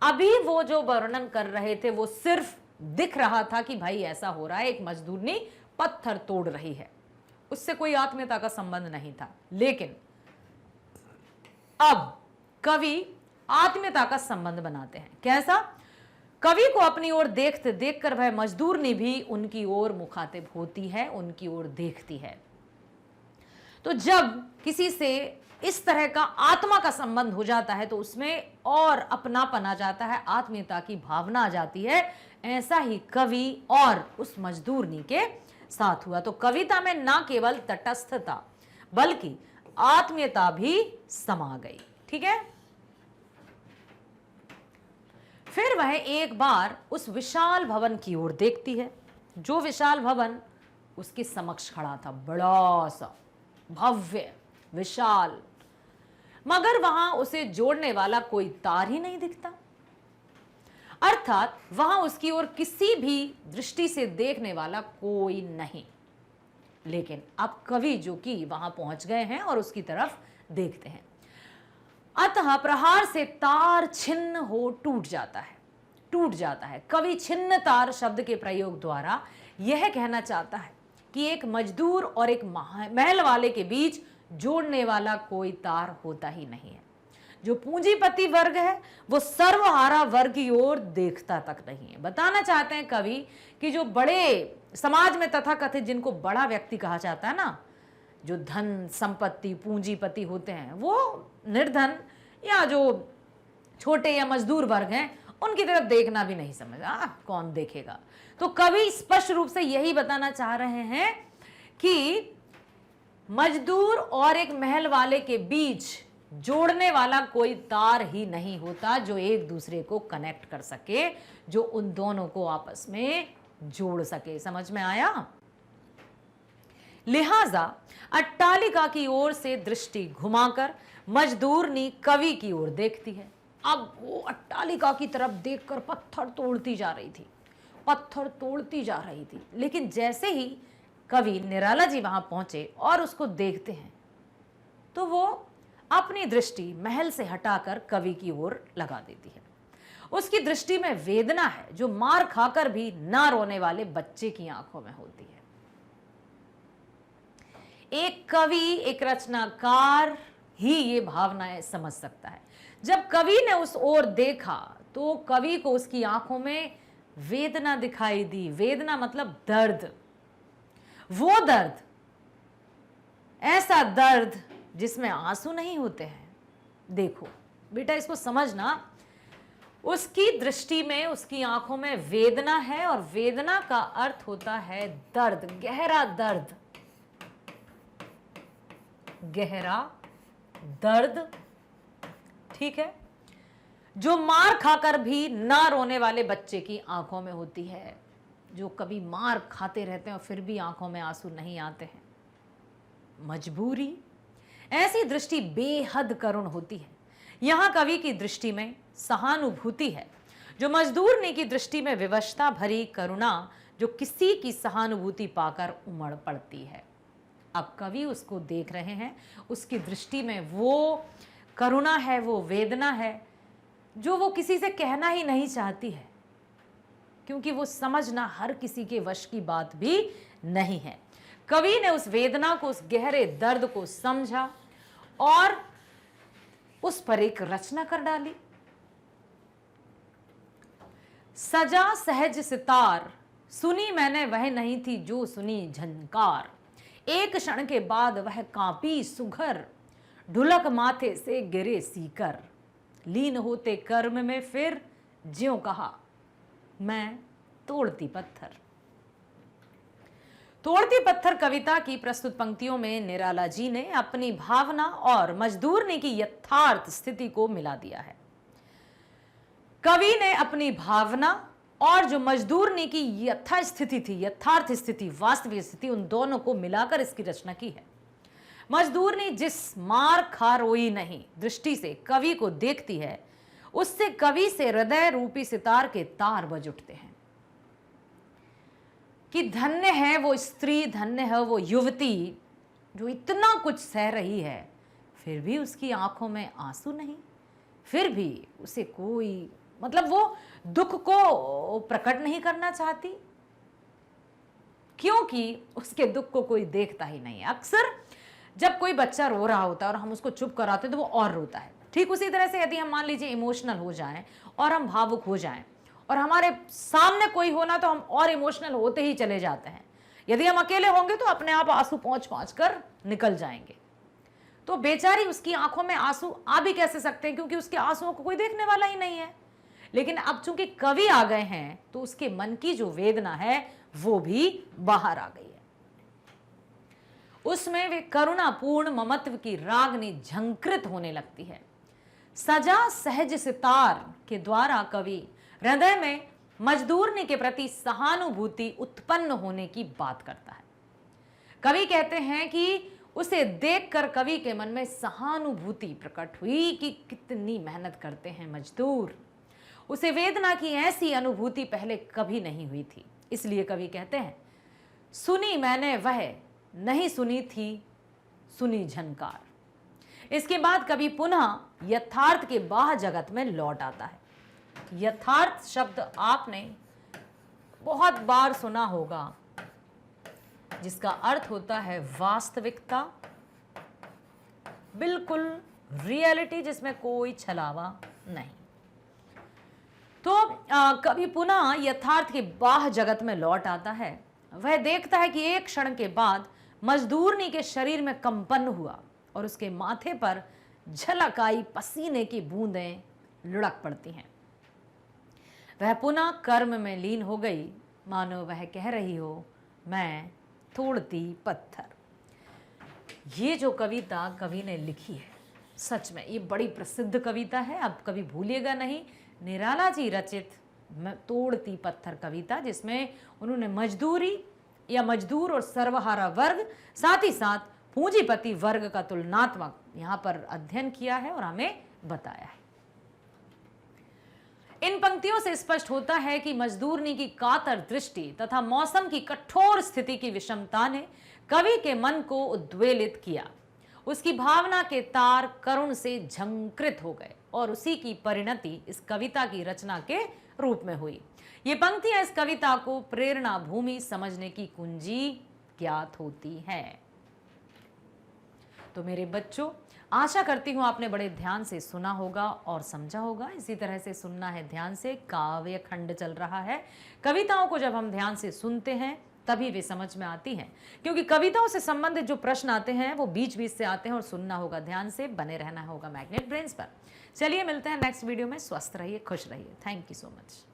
अभी वो जो वर्णन कर रहे थे वो सिर्फ दिख रहा था कि भाई ऐसा हो रहा है, एक मजदूरनी पत्थर तोड़ रही है, उससे कोई आत्मीयता का संबंध नहीं था। लेकिन अब कवि आत्मीयता का संबंध बनाते हैं। कैसा? कवि को अपनी ओर देखते देखकर वह मजदूरनी भी उनकी ओर मुखातिब होती है, उनकी ओर देखती है। तो जब किसी से इस तरह का आत्मा का संबंध हो जाता है तो उसमें और अपनापन आ जाता है, आत्मीयता की भावना आ जाती है। ऐसा ही कवि और उस मजदूरनी के साथ हुआ। तो कविता में ना केवल तटस्थता बल्कि आत्मीयता भी समा गई। ठीक है, फिर वह एक बार उस विशाल भवन की ओर देखती है। जो विशाल भवन उसके समक्ष खड़ा था, बड़ा सा, भव्य, विशाल, मगर वहां उसे जोड़ने वाला कोई तार ही नहीं दिखता। अर्थात वहां उसकी ओर किसी भी दृष्टि से देखने वाला कोई नहीं। लेकिन अब कवि जो कि वहां पहुंच गए हैं और उसकी तरफ देखते हैं, अतः प्रहार से तार छिन्न हो टूट जाता है। कवि छिन्न तार शब्द के प्रयोग द्वारा यह कहना चाहता है कि एक मजदूर और एक महल वाले के बीच जोड़ने वाला कोई तार होता ही नहीं है। जो पूंजीपति वर्ग है वो सर्वहारा वर्ग की ओर देखता तक नहीं है। बताना चाहते हैं कवि कि जो बड़े समाज में तथाकथित, जिनको बड़ा व्यक्ति कहा जाता है ना, जो धन संपत्ति पूंजीपति होते हैं, वो निर्धन या जो छोटे या मजदूर वर्ग हैं उनकी तरफ देखना भी नहीं समझा, कौन देखेगा। तो कवि स्पष्ट रूप से यही बताना चाह रहे हैं कि मजदूर और एक महल वाले के बीच जोड़ने वाला कोई तार ही नहीं होता जो एक दूसरे को कनेक्ट कर सके, जो उन दोनों को आपस में जोड़ सके। समझ में आया? लिहाजा अट्टालिका की ओर से दृष्टि घुमाकर मजदूरनी कवि की ओर देखती है। अब वो अट्टालिका की तरफ देखकर पत्थर तोड़ती जा रही थी। लेकिन जैसे ही कवि निराला जी वहां पहुंचे और उसको देखते हैं तो वो अपनी दृष्टि महल से हटाकर कवि की ओर लगा देती है। उसकी दृष्टि में वेदना है जो मार खाकर भी ना रोने वाले बच्चे की आंखों में होती है। एक कवि, एक रचनाकार ही ये भावनाएं समझ सकता है। जब कवि ने उस ओर देखा तो कवि को उसकी आंखों में वेदना दिखाई दी। वेदना मतलब दर्द, वो दर्द, ऐसा दर्द जिसमें आंसू नहीं होते हैं। देखो बेटा, इसको समझना, उसकी दृष्टि में, उसकी आंखों में वेदना है, और वेदना का अर्थ होता है दर्द, गहरा दर्द, गहरा दर्द। ठीक है, जो मार खाकर भी ना रोने वाले बच्चे की आंखों में होती है, जो कभी मार खाते रहते हैं और फिर भी आंखों में आंसू नहीं आते हैं। मजबूरी, ऐसी दृष्टि बेहद करुण होती है। यहां कवि की दृष्टि में सहानुभूति है, जो मजदूरनी की दृष्टि में विवशता भरी करुणा, जो किसी की सहानुभूति पाकर उमड़ पड़ती है। अब कवि उसको देख रहे हैं, उसकी दृष्टि में वो करुणा है, वो वेदना है, जो वो किसी से कहना ही नहीं चाहती है, क्योंकि वो समझना हर किसी के वश की बात भी नहीं है। कवि ने उस वेदना को, उस गहरे दर्द को समझा और उस पर एक रचना कर डाली। सजा सहज सितार, सुनी मैंने वह नहीं थी जो सुनी झनकार। एक क्षण के बाद वह कांपी सुघर, ढुलक माथे से गिरे सीकर। लीन होते कर्म में फिर ज्यों कहा, मैं तोड़ती पत्थर। तोड़ती पत्थर कविता की प्रस्तुत पंक्तियों में निराला जी ने अपनी भावना और मजदूरनी की यथार्थ स्थिति को मिला दिया है। कवि ने अपनी भावना और जो मजदूरनी की यथास्थिति थी, यथार्थ स्थिति, वास्तविक स्थिति, उन दोनों को मिलाकर इसकी रचना की है। मजदूरनी जिस मार खा रोई नहीं दृष्टि से कवि को देखती है, उससे कवि से हृदय रूपी सितार के तार बज उठते हैं कि धन्य है वो स्त्री, धन्य है वो युवती जो इतना कुछ सह रही है, फिर भी उसकी आंखों में आंसू नहीं, फिर भी उसे कोई मतलब वो दुख को प्रकट नहीं करना चाहती, क्योंकि उसके दुख को कोई देखता ही नहीं है। अक्सर जब कोई बच्चा रो रहा होता है और हम उसको चुप कराते हैं तो वो और रोता है। ठीक उसी तरह से यदि हम मान लीजिए इमोशनल हो जाएं और हम भावुक हो जाएं और हमारे सामने कोई होना तो हम और इमोशनल होते ही चले जाते हैं। यदि हम अकेले होंगे तो अपने आप आंसू पहुंच पहुंच कर निकल जाएंगे। तो बेचारी, उसकी आंखों में आंसू आ भी कैसे सकते हैं, क्योंकि उसके आंसुओं को कोई देखने वाला ही नहीं है। लेकिन अब चूंकि कवि आ गए हैं तो उसके मन की जो वेदना है वो भी बाहर आ गई है। उसमें वे करुणापूर्ण ममत्व की रागनी झंकृत होने लगती है। सजा सहज सितार के द्वारा कवि हृदय में मजदूरनी के प्रति सहानुभूति उत्पन्न होने की बात करता है। कवि कहते हैं कि उसे देखकर कवि के मन में सहानुभूति प्रकट हुई कि कितनी मेहनत करते हैं मजदूर। उसे वेदना की ऐसी अनुभूति पहले कभी नहीं हुई थी। इसलिए कवि कहते हैं, सुनी मैंने वह नहीं सुनी थी सुनी झनकार। इसके बाद कवि पुनः यथार्थ के बाह्य जगत में लौट आता है। यथार्थ शब्द आपने बहुत बार सुना होगा, जिसका अर्थ होता है वास्तविकता, बिल्कुल रियलिटी, जिसमें कोई छलावा नहीं। तो कवि पुनः यथार्थ के बाह्य जगत में लौट आता है। वह देखता है कि एक क्षण के बाद मजदूरनी के शरीर में कंपन हुआ और उसके माथे पर झलक आई पसीने की बूंदें लुढ़क पड़ती हैं। वह पुनः कर्म में लीन हो गई, मानो वह कह रही हो, मैं तोड़ती पत्थर। ये जो कविता कवि ने लिखी है, सच में ये बड़ी प्रसिद्ध कविता है। अब कभी भूलिएगा नहीं, निराला जी रचित तोड़ती पत्थर कविता, जिसमें उन्होंने मजदूरी या मजदूर और सर्वहारा वर्ग, साथ ही साथ पूंजीपति वर्ग का तुलनात्मक यहाँ पर अध्ययन किया है और हमें बताया है। इन पंक्तियों से स्पष्ट होता है कि मजदूरनी की कातर दृष्टि तथा मौसम की कठोर स्थिति की विषमता ने कवि के मन को उद्वेलित किया। उसकी भावना के तार करुण से झंकृत हो गए और उसी की परिणति इस कविता की रचना के रूप में हुई। ये पंक्तियां इस कविता को प्रेरणा भूमि समझने की कुंजी ज्ञात होती है। तो मेरे बच्चों, आशा करती हूं आपने बड़े ध्यान से सुना होगा और समझा होगा। इसी तरह से सुनना है ध्यान से। काव्य खंड चल रहा है। कविताओं को जब हम ध्यान से सुनते हैं तभी वे समझ में आती हैं, क्योंकि कविताओं से संबंधित जो प्रश्न आते हैं वो बीच बीच से आते हैं और सुनना होगा ध्यान से, बने रहना होगा मैग्नेट ब्रेन्स पर। चलिए मिलते हैं नेक्स्ट वीडियो में। स्वस्थ रहिए, खुश रहिए। Thank you so much.